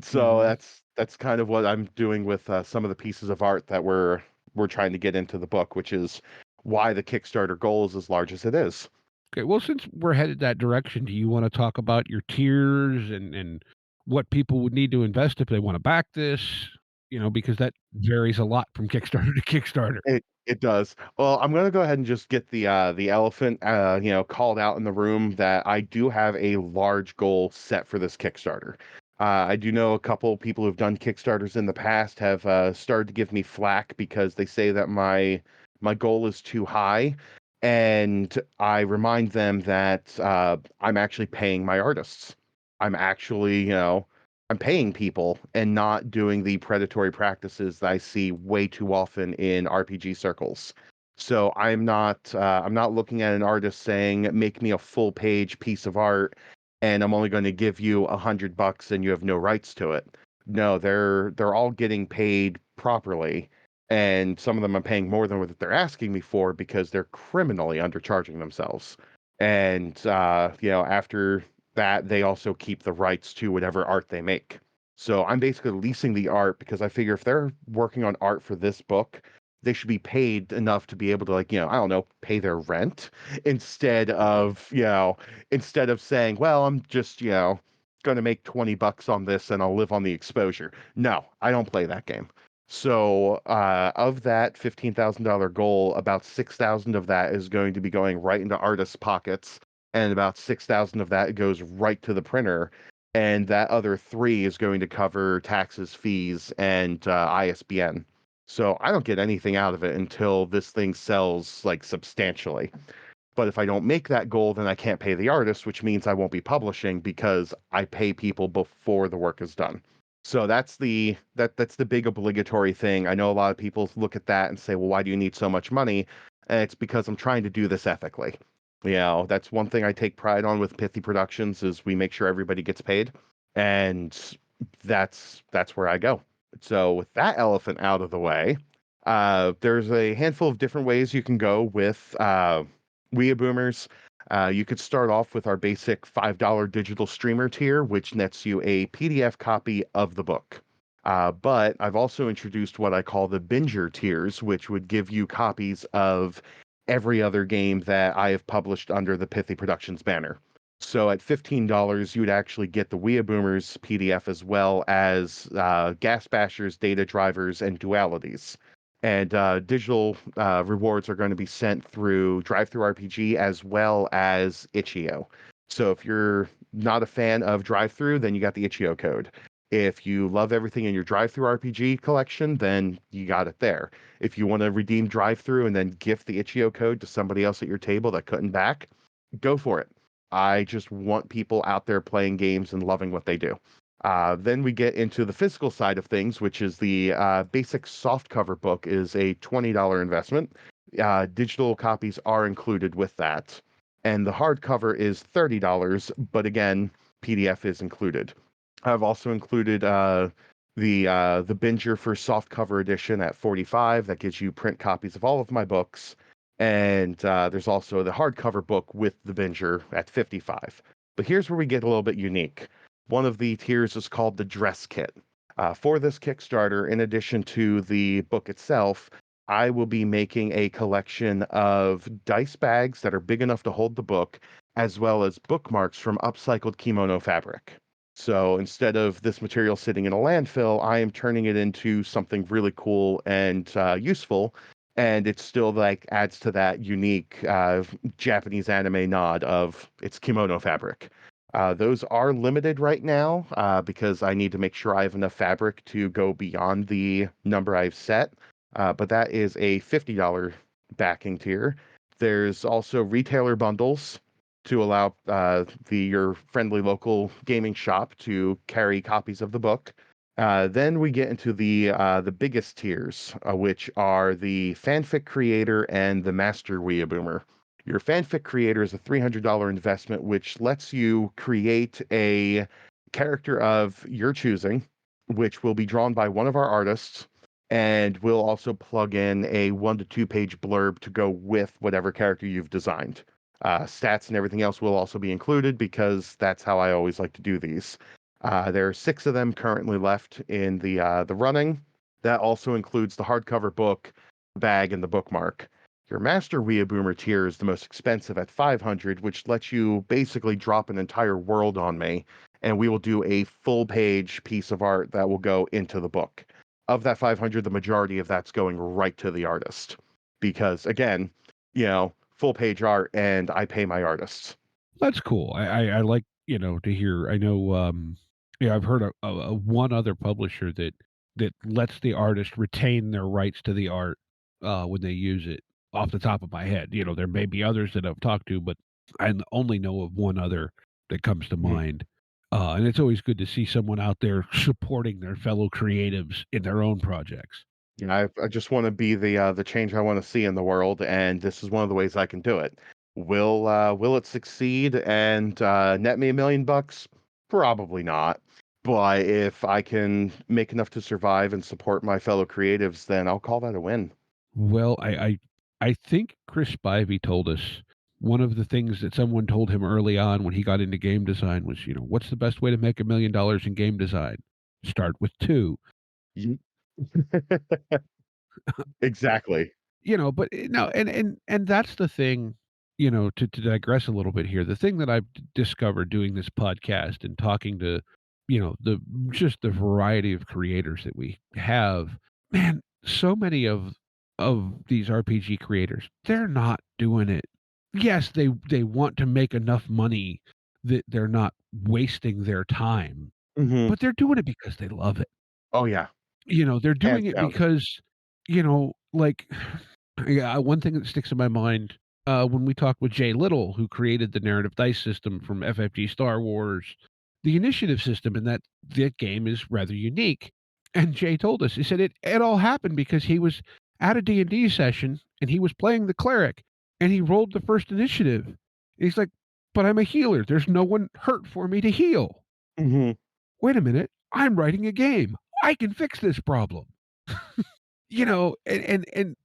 So Mhm. that's kind of what I'm doing with some of the pieces of art that we're trying to get into the book, which is why the Kickstarter goal is as large as it is. Okay, well, since we're headed that direction, do you want to talk about your tiers and what people would need to invest if they want to back this? Because that varies a lot from Kickstarter to Kickstarter. It does. Well, I'm gonna go ahead and just get the elephant called out in the room that I do have a large goal set for this Kickstarter. I do know a couple people who've done Kickstarters in the past have started to give me flack because they say that my goal is too high, and I remind them that I'm actually paying my artists. I'm actually, I'm paying people and not doing the predatory practices that I see way too often in RPG circles. So I'm not looking at an artist saying, make me a full page piece of art and I'm only going to give you $100 and you have no rights to it. No, they're all getting paid properly. And some of them I'm paying more than what they're asking me for because they're criminally undercharging themselves. And after that they also keep the rights to whatever art they make. So I'm basically leasing the art because I figure if they're working on art for this book, they should be paid enough to be able to, like, I don't know, pay their rent instead of, instead of saying, well, I'm just, going to make $20 on this and I'll live on the exposure. No, I don't play that game. So of that $15,000 goal, about 6,000 of that is going to be going right into artists' pockets, and about 6,000 of that goes right to the printer, and that other 3 is going to cover taxes, fees, and ISBN. So I don't get anything out of it until this thing sells like substantially. But if I don't make that goal, then I can't pay the artist, which means I won't be publishing because I pay people before the work is done. So that's the big obligatory thing. I know a lot of people look at that and say, well, why do you need so much money? And it's because I'm trying to do this ethically. That's one thing I take pride on with Pithy Productions is we make sure everybody gets paid. And that's where I go. So with that elephant out of the way, there's a handful of different ways you can go with Weeaboomers. You could start off with our basic $5 digital streamer tier, which nets you a PDF copy of the book. But I've also introduced what I call the Binger tiers, which would give you copies of every other game that I have published under the Pithy Productions banner. So at $15, you would actually get the Weeaboomers PDF as well as Gas Bashers, Data Drivers, and Dualities. And digital rewards are going to be sent through DriveThruRPG as well as Itch.io. So if you're not a fan of DriveThru, then you got the Itch.io code. If you love everything in your DriveThruRPG collection, then you got it there. If you want to redeem DriveThru and then gift the Itch.io code to somebody else at your table that couldn't back, go for it. I just want people out there playing games and loving what they do. Then we get into the physical side of things, which is the basic softcover book is a $20 investment. Digital copies are included with that. And the hardcover is $30, but again, PDF is included. I've also included the Binger for softcover edition at $45. That gives you print copies of all of my books. And there's also the hardcover book with the Binger at $55. But here's where we get a little bit unique. One of the tiers is called the Dress Kit. For this Kickstarter, in addition to the book itself, I will be making a collection of dice bags that are big enough to hold the book, as well as bookmarks from upcycled kimono fabric. So instead of this material sitting in a landfill, I am turning it into something really cool and useful. And it still like adds to that unique Japanese anime nod of its kimono fabric. Those are limited right now because I need to make sure I have enough fabric to go beyond the number I've set. But that is a $50 backing tier. There's also retailer bundles to allow your friendly local gaming shop to carry copies of the book. Then we get into the biggest tiers, which are the fanfic creator and the master Weeaboomer. Your fanfic creator is a $300 investment, which lets you create a character of your choosing, which will be drawn by one of our artists, and we'll also plug in a 1 to 2 page blurb to go with whatever character you've designed. Stats and everything else will also be included because that's how I always like to do these. There are 6 of them currently left in the running. That also includes the hardcover book, bag, and the bookmark. Your Master Weeaboomer tier is the most expensive at $500, which lets you basically drop an entire world on me, and we will do a full-page piece of art that will go into the book. Of that $500, the majority of that's going right to the artist. Because, again, full-page art, and I pay my artists. That's cool. I like, to hear. I know, I've heard of one other publisher that lets the artist retain their rights to the art when they use it. Off the top of my head, there may be others that I've talked to, but I only know of one other that comes to mind. And it's always good to see someone out there supporting their fellow creatives in their own projects. I just want to be the change I want to see in the world, and this is one of the ways I can do it. Will it succeed and net me $1 million? Probably not. But if I can make enough to survive and support my fellow creatives, then I'll call that a win. Well, I think Chris Spivey told us one of the things that someone told him early on when he got into game design was, what's the best way to make $1 million in game design? Start with 2. You- exactly. But no, and that's the thing, to digress a little bit here. The thing that I've discovered doing this podcast and talking to, the variety of creators that we have, man, so many of these RPG creators, they're not doing it. Yes, they want to make enough money that they're not wasting their time, Hmm. but they're doing it because they love it. Oh yeah, They're hands doing it down. because, like, yeah, one thing that sticks in my mind, when we talked with Jay Little, who created the narrative dice system from FFG Star Wars, the initiative system in that game is rather unique. And Jay told us, he said it all happened because he was at a D&D session and he was playing the cleric and he rolled the first initiative. And he's like, but I'm a healer. There's no one hurt for me to heal. Hmm. Wait a minute. I'm writing a game. I can fix this problem. And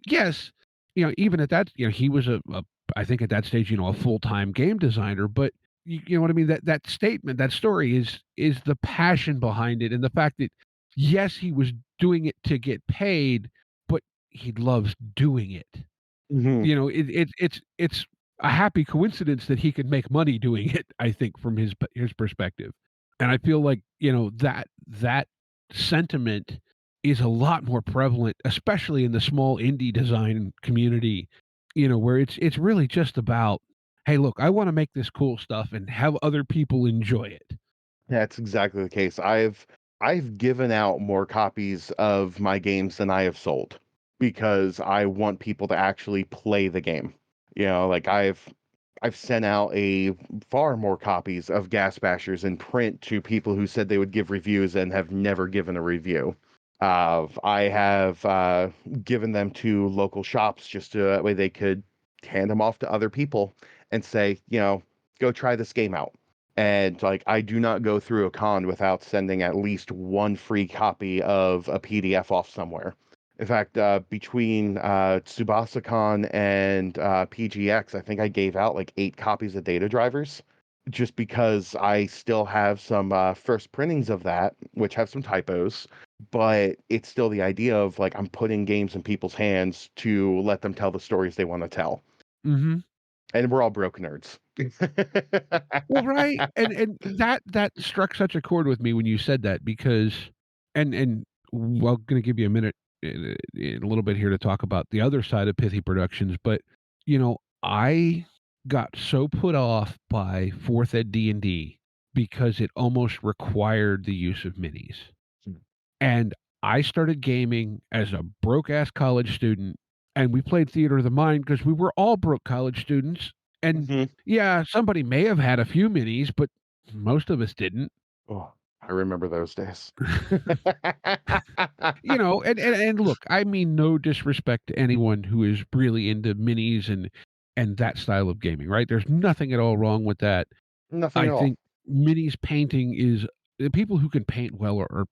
yes, even at that, he was I think at that stage, a full-time game designer, but you know what I mean? That statement, that story is the passion behind it and the fact that, yes, he was doing it to get paid, but he loves doing it. Hmm. It's a happy coincidence that he could make money doing it, I think, from his perspective. And I feel like, that sentiment is a lot more prevalent, especially in the small indie design community, where it's really just about, hey, look, I want to make this cool stuff and have other people enjoy it. That's exactly the case. I've given out more copies of my games than I have sold because I want people to actually play the game. Like I've sent out a far more copies of Gas Bashers in print to people who said they would give reviews and have never given a review. I have given them to local shops just so that way they could hand them off to other people and say, go try this game out. And like, I do not go through a con without sending at least one free copy of a PDF off somewhere. In fact, between Tsubasa-con and PGX, I think I gave out like 8 copies of Data Drivers just because I still have some first printings of that, which have some typos, but it's still the idea of like I'm putting games in people's hands to let them tell the stories they want to tell. Mm-hmm. And we're all broke nerds. Well, right, and that struck such a chord with me when you said that because, and well, going to give you a minute in a little bit here to talk about the other side of Pithy Productions, but I got so put off by Fourth Ed D&D because it almost required the use of minis, and I started gaming as a broke ass college student, and we played Theater of the Mind because we were all broke college students. And Hmm. yeah, somebody may have had a few minis, but most of us didn't. Oh, I remember those days. And look, I mean no disrespect to anyone who is really into minis and that style of gaming, right? There's nothing at all wrong with that. Nothing I at all. think minis painting is the people who can paint well are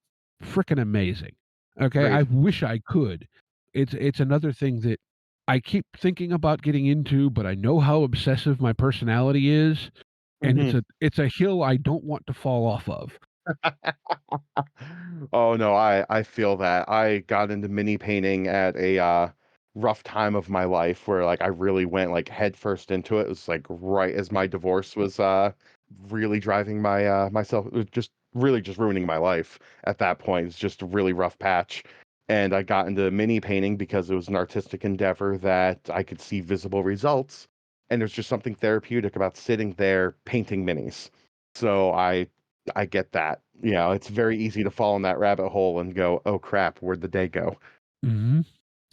freaking amazing. Okay, I Agreed. wish I could. It's another thing that I keep thinking about getting into, but I know how obsessive my personality is, and Hmm. it's a hill I don't want to fall off of. Oh no, I feel that. I got into mini painting at a rough time of my life where like I really went like head first into it. It was like right as my divorce was really driving my myself it was just really just ruining my life at that point. It's just a really rough patch. And I got into mini painting because it was an artistic endeavor that I could see visible results. And there's just something therapeutic about sitting there painting minis. So I get that. It's very easy to fall in that rabbit hole and go, "Oh crap, where'd the day go?" Hmm.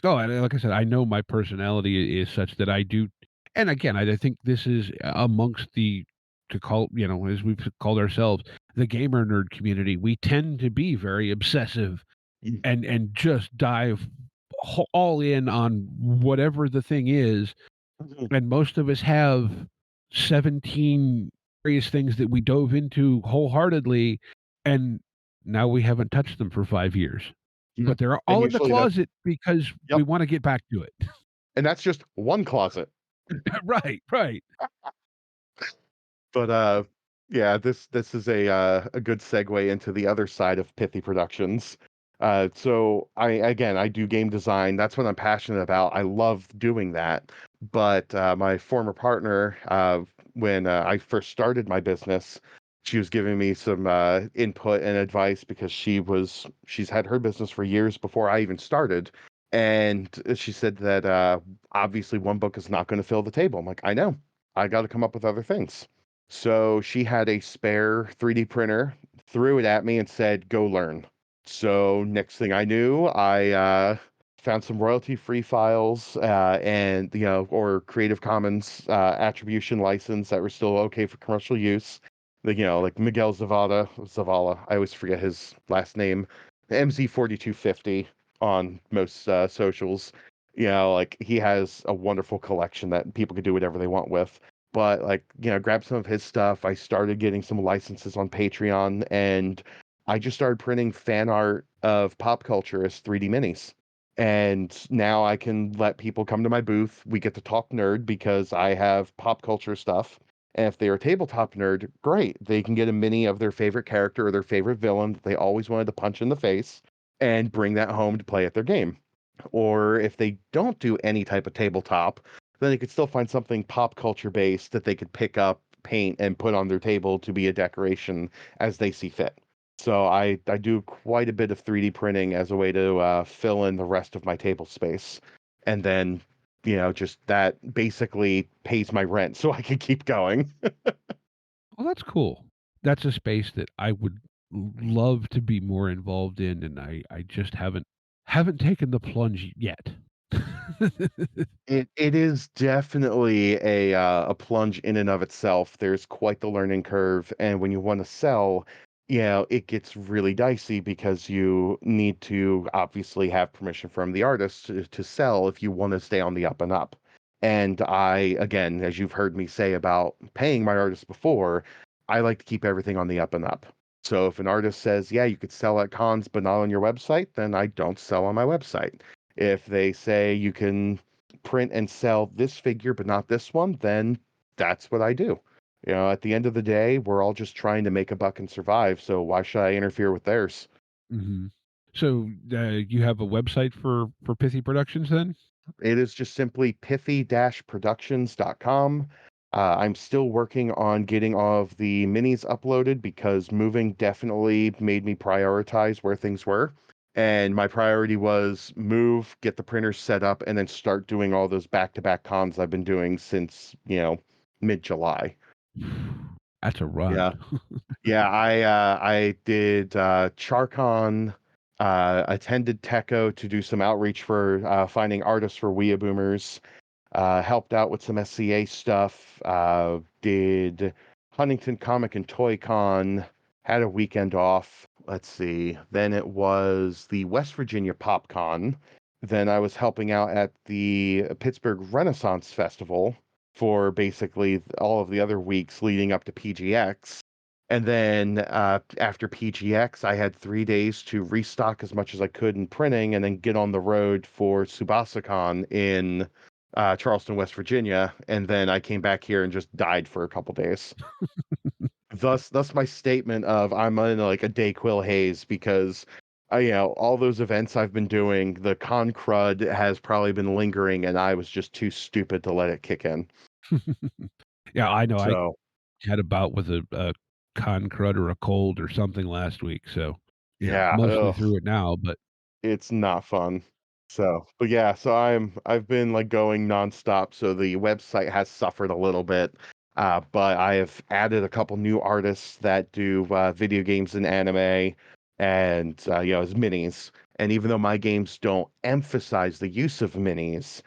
Oh, and like I said, I know my personality is such that I do. And again, I think this is amongst to call, as we've called ourselves, the gamer nerd community. We tend to be very obsessive Mm. and just dive all in on whatever the thing is. Mhm. And most of us have 17 various things that we dove into wholeheartedly, and now we haven't touched them for 5 years. Yeah. But they're And all in the usually that's closet because we yep. want to get back to it. And that's just one closet. Right, right. But yeah, this is a good segue into the other side of Pithy Productions. So I do game design. That's what I'm passionate about. I love doing that. But my former partner, when I first started my business, she was giving me some input and advice because she's had her business for years before I even started. And she said that obviously one book is not going to fill the table. I'm like, I know. I got to come up with other things. So she had a spare 3D printer, threw it at me, and said, "Go learn." So next thing I knew, I found some royalty-free files, and or Creative Commons attribution license that were still okay for commercial use. Like Miguel Zavala. I always forget his last name. MZ4250 on most socials. Like he has a wonderful collection that people can do whatever they want with. But like, grab some of his stuff. I started getting some licenses on Patreon, and I just started printing fan art of pop culture as 3D minis. And now I can let people come to my booth. We get to talk nerd because I have pop culture stuff. And if they're a tabletop nerd, great. They can get a mini of their favorite character or their favorite villain that they always wanted to punch in the face and bring that home to play at their game. Or if they don't do any type of tabletop, then they could still find something pop culture based that they could pick up, paint, and put on their table to be a decoration as they see fit. So I do quite a bit of 3D printing as a way to fill in the rest of my table space. And then, just that basically pays my rent so I can keep going. Well, that's cool. That's a space that I would love to be more involved in, and I just haven't taken the plunge yet. It is definitely a plunge in and of itself. There's quite the learning curve, and when you want to sell, it gets really dicey because you need to obviously have permission from the artist to sell if you want to stay on the up and up. And I, again, as you've heard me say about paying my artists before, I like to keep everything on the up and up. So if an artist says, yeah, you could sell at cons but not on your website, then I don't sell on my website. If they say you can print and sell this figure but not this one, then that's what I do. At the end of the day, we're all just trying to make a buck and survive, so why should I interfere with theirs? Hmm. So you have a website for Pithy Productions then? It is just simply pithy-productions.com. I'm still working on getting all of the minis uploaded because moving definitely made me prioritize where things were. And my priority was move, get the printers set up, and then start doing all those back-to-back cons I've been doing since, mid-July. That's a run. Yeah. Yeah, I did CharCon, attended Techo to do some outreach for finding artists for Weeaboomers, helped out with some SCA stuff, did Huntington Comic and Toy Con, had a weekend off. Let's see. Then it was the West Virginia Pop Con. Then I was helping out at the Pittsburgh Renaissance Festival for basically all of the other weeks leading up to PGX. And then after PGX, I had 3 days to restock as much as I could in printing and then get on the road for SubasaCon in Charleston, West Virginia. And then I came back here and just died for a couple days. Thus my statement of I'm in like a Dayquil haze because all those events I've been doing, the con crud has probably been lingering and I was just too stupid to let it kick in. Yeah, I know. I So had a bout with a con crud or a cold or something last week, so yeah, mostly ugh. through it now. But It's not fun. So, but yeah, so I've been like going nonstop. So the website has suffered a little bit, but I have added a couple new artists that do video games and anime, and as minis. And even though my games don't emphasize the use of minis,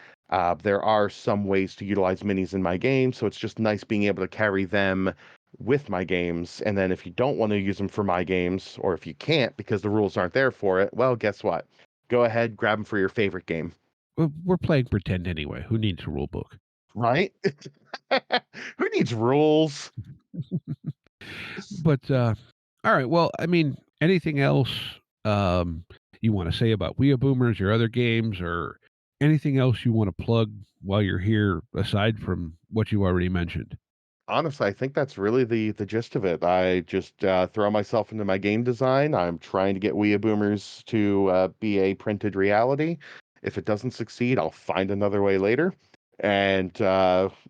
there are some ways to utilize minis in my game. So it's just nice being able to carry them with my games. And then if you don't want to use them for my games, or if you can't because the rules aren't there for it, well, guess what? Go ahead, grab them for your favorite game. we're playing pretend anyway. Who needs a rule book? Right? Who needs rules? But all right. Well, I mean, anything else you want to say about Weeaboomers, your other games, or anything else you want to plug while you're here aside from what you already mentioned? Honestly, I think that's really the gist of it. I just throw myself into my game design. I'm trying to get Weeaboomers to be a printed reality. If it doesn't succeed, I'll find another way later. And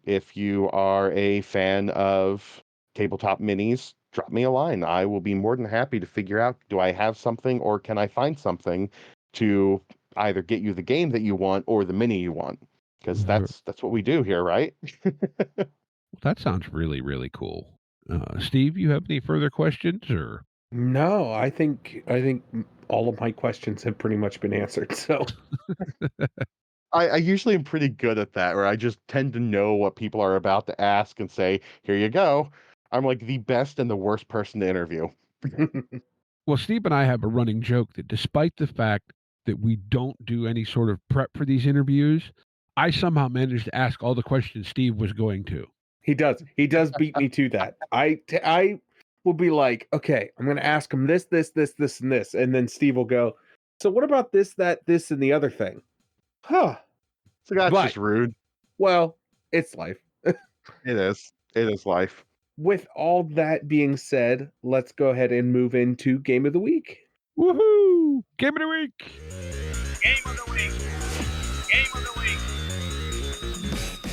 if you are a fan of tabletop minis, drop me a line. I will be more than happy to figure out, do I have something or can I find something to either get you the game that you want or the mini you want? Because that's what we do here, right? That sounds really, really cool. Steve, you have any further questions or? No, I think all of my questions have pretty much been answered. So I usually am pretty good at that, where I just tend to know what people are about to ask and say, here you go. I'm like the best and the worst person to interview. Well, Steve and I have a running joke that despite the fact that we don't do any sort of prep for these interviews, I somehow managed to ask all the questions Steve was going to. he does beat me to that. I will be like, okay, I'm going to ask him this, and this, and then Steve will go, so what about this, that, this, and the other thing? Huh. So that's But just rude. well, it's life. It is. It is life. With all that being said, let's go ahead and move into Game of the Week. Woohoo! Game of the week! Game of the week. Game of the week.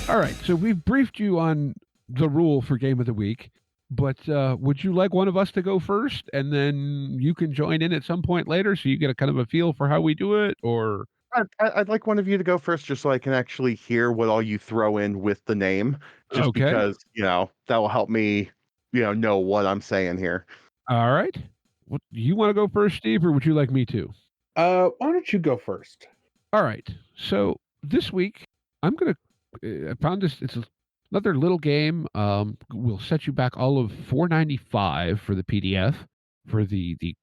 All right, so we've briefed you on the rule for Game of the Week, but would you like one of us to go first, and then you can join in at some point later, so you get a kind of a feel for how we do it, or? I'd like one of you to go first, just so I can actually hear what all you throw in with the name, just Okay. because, that will help me, know what I'm saying here. All right. What, you want to go first, Steve, or would you like me to? Why don't you go first? All right. So this week, I'm gonna. I found this. It's another little game. We'll set you back all of $4.95 for the PDF for the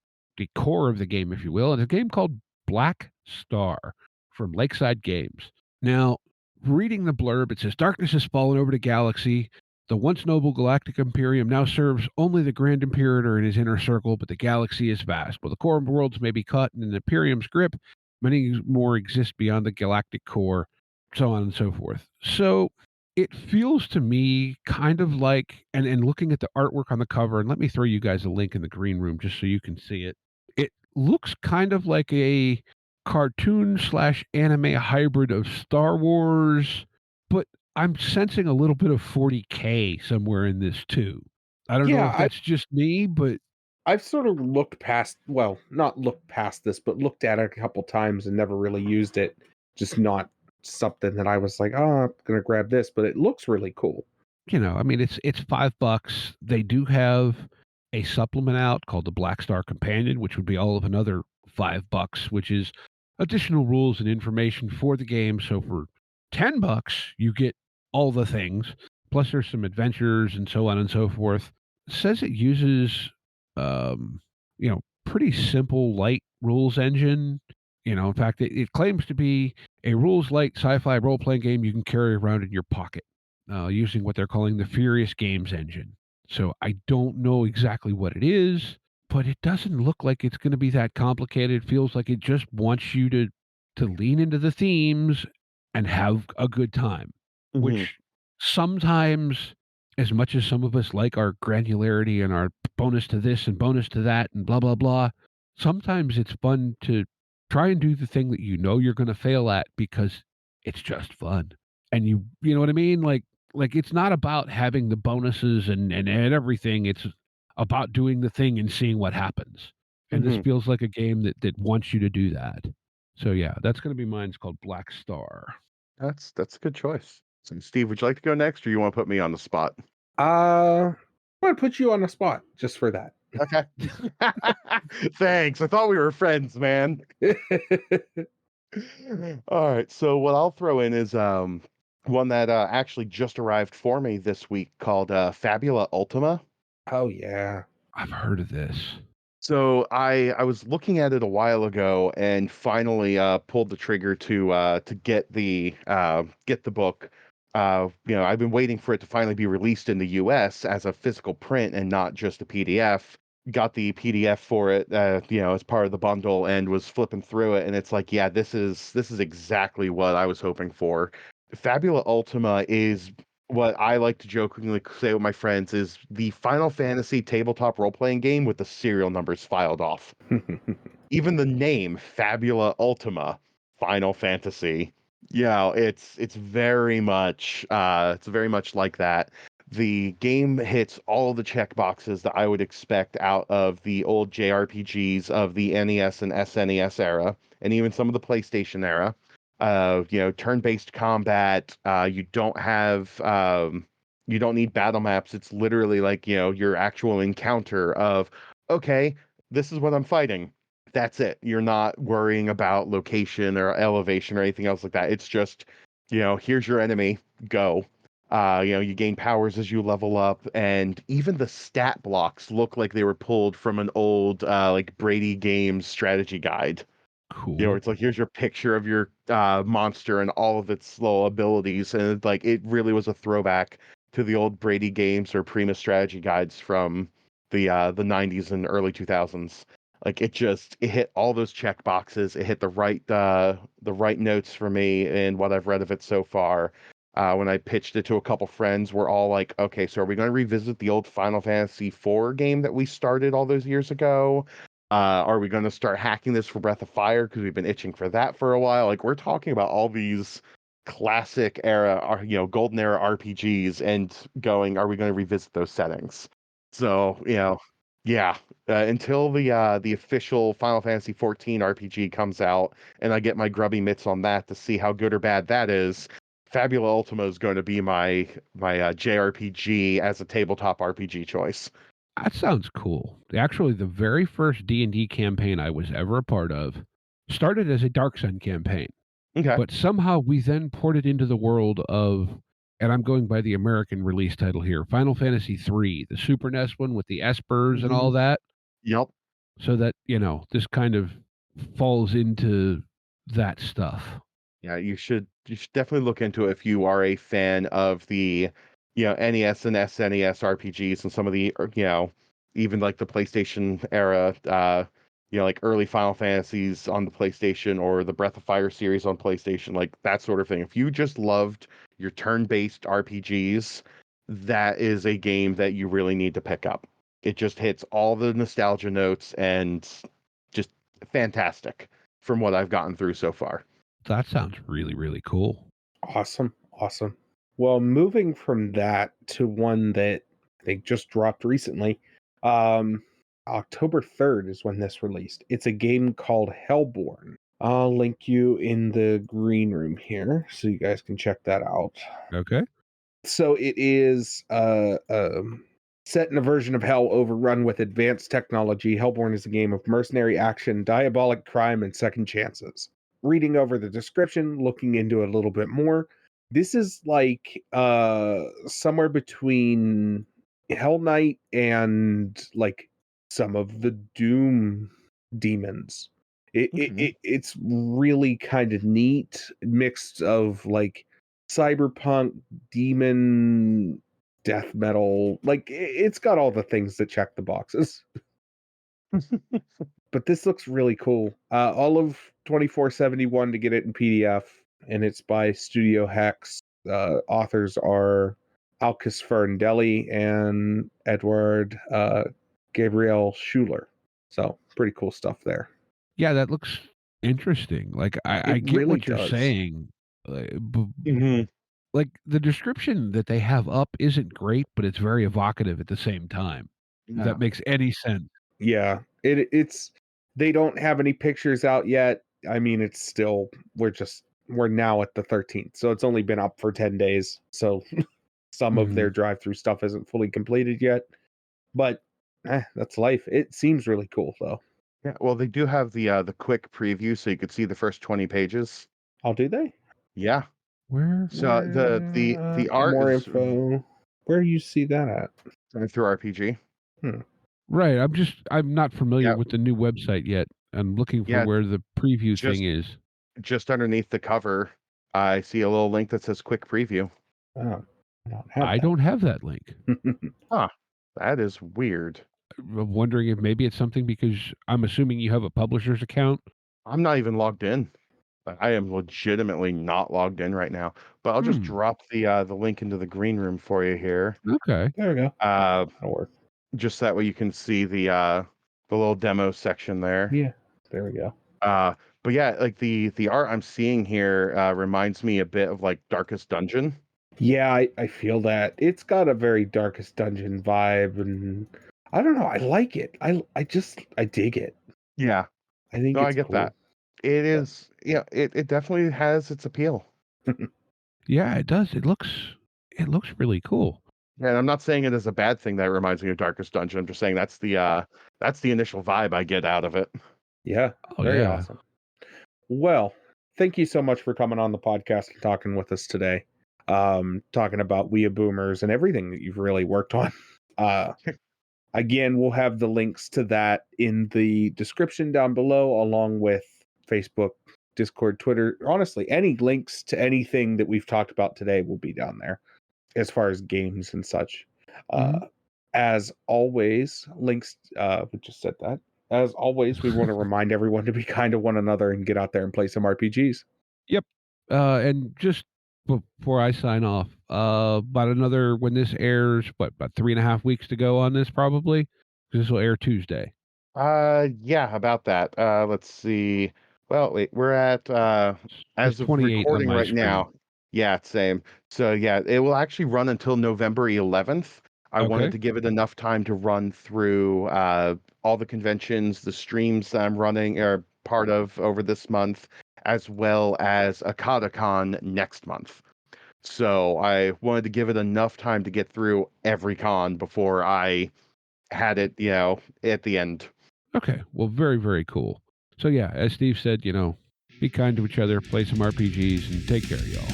core of the game, if you will. And it's a game called Black Star from Lakeside Games. Now, reading the blurb, it says darkness has fallen over the galaxy. The once noble galactic imperium now serves only the Grand Imperator and his inner circle, but the galaxy is vast. While the core worlds may be caught in the Imperium's grip, many more exist beyond the galactic core, so on and so forth. So it feels to me kind of like, and looking at the artwork on the cover, and let me throw you guys a link in the green room just so you can see it. It looks kind of like a cartoon / anime hybrid of Star Wars, but I'm sensing a little bit of 40K somewhere in this too. I don't know if that's just me, but I've sort of looked past, well, not looked past this, but looked at it a couple times and never really used it. Just not something that I was like, oh, I'm going to grab this, but it looks really cool. I mean, it's $5. They do have a supplement out called the Black Star Companion, which would be all of another $5, which is additional rules and information for the game. So for $10, you get all the things. Plus, there's some adventures and so on and so forth. It says it uses, pretty simple, light rules engine. In fact, it claims to be a rules light sci-fi role-playing game you can carry around in your pocket, using what they're calling the Furious Games engine. So I don't know exactly what it is, but it doesn't look like it's going to be that complicated. It feels like it just wants you to lean into the themes and have a good time, which sometimes, as much as some of us like our granularity and our bonus to this and bonus to that and blah, blah, blah, sometimes it's fun to try and do the thing that you're going to fail at because it's just fun. And you know what I mean? Like it's not about having the bonuses and everything. It's about doing the thing and seeing what happens. And this feels like a game that wants you to do that. So yeah, that's going to be mine. It's called Black Star. That's a good choice. So, Steve, would you like to go next, or you want to put me on the spot? I'm going to put you on the spot just for that. Okay. Thanks. I thought we were friends, man. All right. So what I'll throw in is one that actually just arrived for me this week called Fabula Ultima. Oh yeah, I've heard of this. So I was looking at it a while ago and finally pulled the trigger to get the book. I've been waiting for it to finally be released in the U.S. as a physical print and not just a PDF. got the PDF for it, as part of the bundle, and was flipping through it, and it's like, yeah, this is exactly what I was hoping for. Fabula Ultima is what I like to jokingly say with my friends is the Final Fantasy tabletop role-playing game with the serial numbers filed off. Even the name Fabula Ultima, Final Fantasy, it's very much like that. The game hits all the check boxes that I would expect out of the old JRPGs of the NES and SNES era, and even some of the PlayStation era. Turn-based combat. You don't need battle maps. It's literally like, your actual encounter of, okay, this is what I'm fighting. That's it. You're not worrying about location or elevation or anything else like that. It's just, here's your enemy, go. You gain powers as you level up, and even the stat blocks look like they were pulled from an old like Brady Games strategy guide. Cool. It's like, here's your picture of your monster and all of its slow abilities, and it's like, it really was a throwback to the old Brady Games or Prima strategy guides from the 90s and early 2000s. Like, it hit all those check boxes. It hit the right notes for me in what I've read of it so far. When I pitched it to a couple friends, we're all like, okay, so are we going to revisit the old Final Fantasy IV game that we started all those years ago? Are we going to start hacking this for Breath of Fire because we've been itching for that for a while? Like, we're talking about all these classic era, golden era RPGs, and going, are we going to revisit those settings? So, yeah. Until the official Final Fantasy 14 RPG comes out, and I get my grubby mitts on that to see how good or bad that is, Fabula Ultima is going to be my JRPG as a tabletop RPG choice. That sounds cool. Actually, the very first D&D campaign I was ever a part of started as a Dark Sun campaign. Okay. But somehow we then ported into the world of, and I'm going by the American release title here, Final Fantasy III, the Super NES one with the Espers and all that. Yep. So that, this kind of falls into that stuff. Yeah, you should definitely look into it if you are a fan of the, NES and SNES RPGs and some of the, even like the PlayStation era, like early Final Fantasies on the PlayStation or the Breath of Fire series on PlayStation, like that sort of thing. If you just loved your turn-based RPGs, that is a game that you really need to pick up. It just hits all the nostalgia notes and just fantastic from what I've gotten through so far. That sounds really, really cool. Awesome. Well, moving from that to one that they just dropped recently, October 3rd is when this released. It's a game called Hellborn. I'll link you in the green room here so you guys can check that out. Okay. So it is set in a version of hell overrun with advanced technology. Hellborn is a game of mercenary action, diabolic crime, and second chances. Reading over the description, looking into it a little bit more, this is like somewhere between Hell Knight and like some of the Doom demons. It's really kind of neat, mixed of like cyberpunk, demon, death metal. Like it's got all the things that check the boxes. But this looks really cool. All of 2471 to get it in PDF, and it's by Studio Hex. Authors are Alkis Ferndeli and Edward Gabriel Schuler. So pretty cool stuff there. Yeah, that looks interesting. Like I get really what you're does. saying. Like the description that they have up isn't great, but it's very evocative at the same time. If that makes any sense. Yeah, it's they don't have any pictures out yet. I mean, it's still we're now at the 13th, so it's only been up for 10 days. So some of their drive-through stuff isn't fully completed yet, but that's life. It seems really cool though. Yeah, well, they do have the quick preview, so you could see the first 20 pages. Oh, do they? Yeah. Where? So the art more is info. Where do you see that at? through RPG. Right. I'm not familiar with the new website yet. I'm looking for where the preview thing is. Just underneath the cover, I see a little link that says quick preview. Oh, I don't have that link. Huh. That is weird. I'm wondering if maybe it's something because I'm assuming you have a publisher's account. I'm not even logged in. I am legitimately not logged in right now. But I'll just drop the link into the green room for you here. Okay. There we go. Uh, That'll work. just that way you can see the little demo section there. Yeah. There we go. But yeah, like the art I'm seeing here reminds me a bit of like Darkest Dungeon. Yeah, I feel that. It's got a very Darkest Dungeon vibe, and I don't know. I like it. I dig it. Yeah. I think No, it's I get cool. that. It is, yeah, it definitely has its appeal. Yeah, it does. It looks really cool. Yeah, and I'm not saying it is a bad thing that it reminds me of Darkest Dungeon. I'm just saying that's the initial vibe I get out of it. Yeah. Oh, Very yeah. awesome. Well, thank you so much for coming on the podcast and talking with us today. Talking about Weeaboomers and everything that you've really worked on. Again, we'll have the links to that in the description down below, along with Facebook, Discord, Twitter. Honestly, any links to anything that we've talked about today will be down there as far as games and such. As always, links, we just said that. As always, we want to remind everyone to be kind to one another and get out there and play some RPGs. Yep. And just before I sign off, when this airs, about 3.5 weeks to go on this probably? 'Cause this will air Tuesday. Yeah, about that. Let's see. Well, wait, we're at as It's of 28 on recording my right screen. now. Yeah, same. So yeah, it will actually run until November 11th. I wanted Okay. to give it enough time to run through all the conventions, the streams that I'm running or part of over this month, as well as AkataCon next month. So I wanted to give it enough time to get through every con before I had it, at the end. Okay. Well, very, very cool. So yeah, as Steve said, be kind to each other, play some RPGs, and take care, y'all.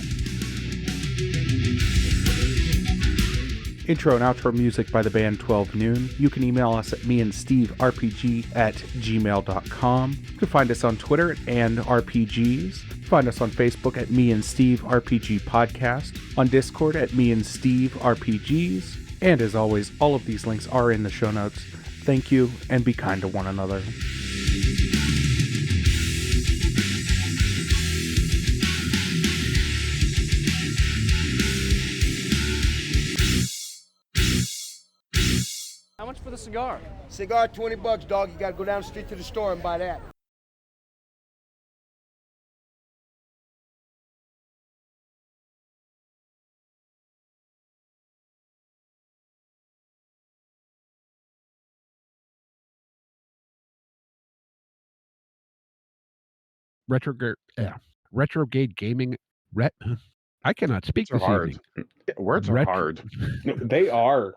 Intro and outro music by the band 12 Noon. You can email us at meandsteverpg@gmail.com. You can find us on Twitter and RPGs. Find us on Facebook at Me and Steve RPG Podcast. On Discord at Me and Steve RPGs. And as always, all of these links are in the show notes. Thank you, and be kind to one another. How much for the cigar? Cigar, $20, dog. You gotta go down the street to the store and buy that. Retrograde gaming. I cannot speak Words are this hard. evening. Words are hard. They are.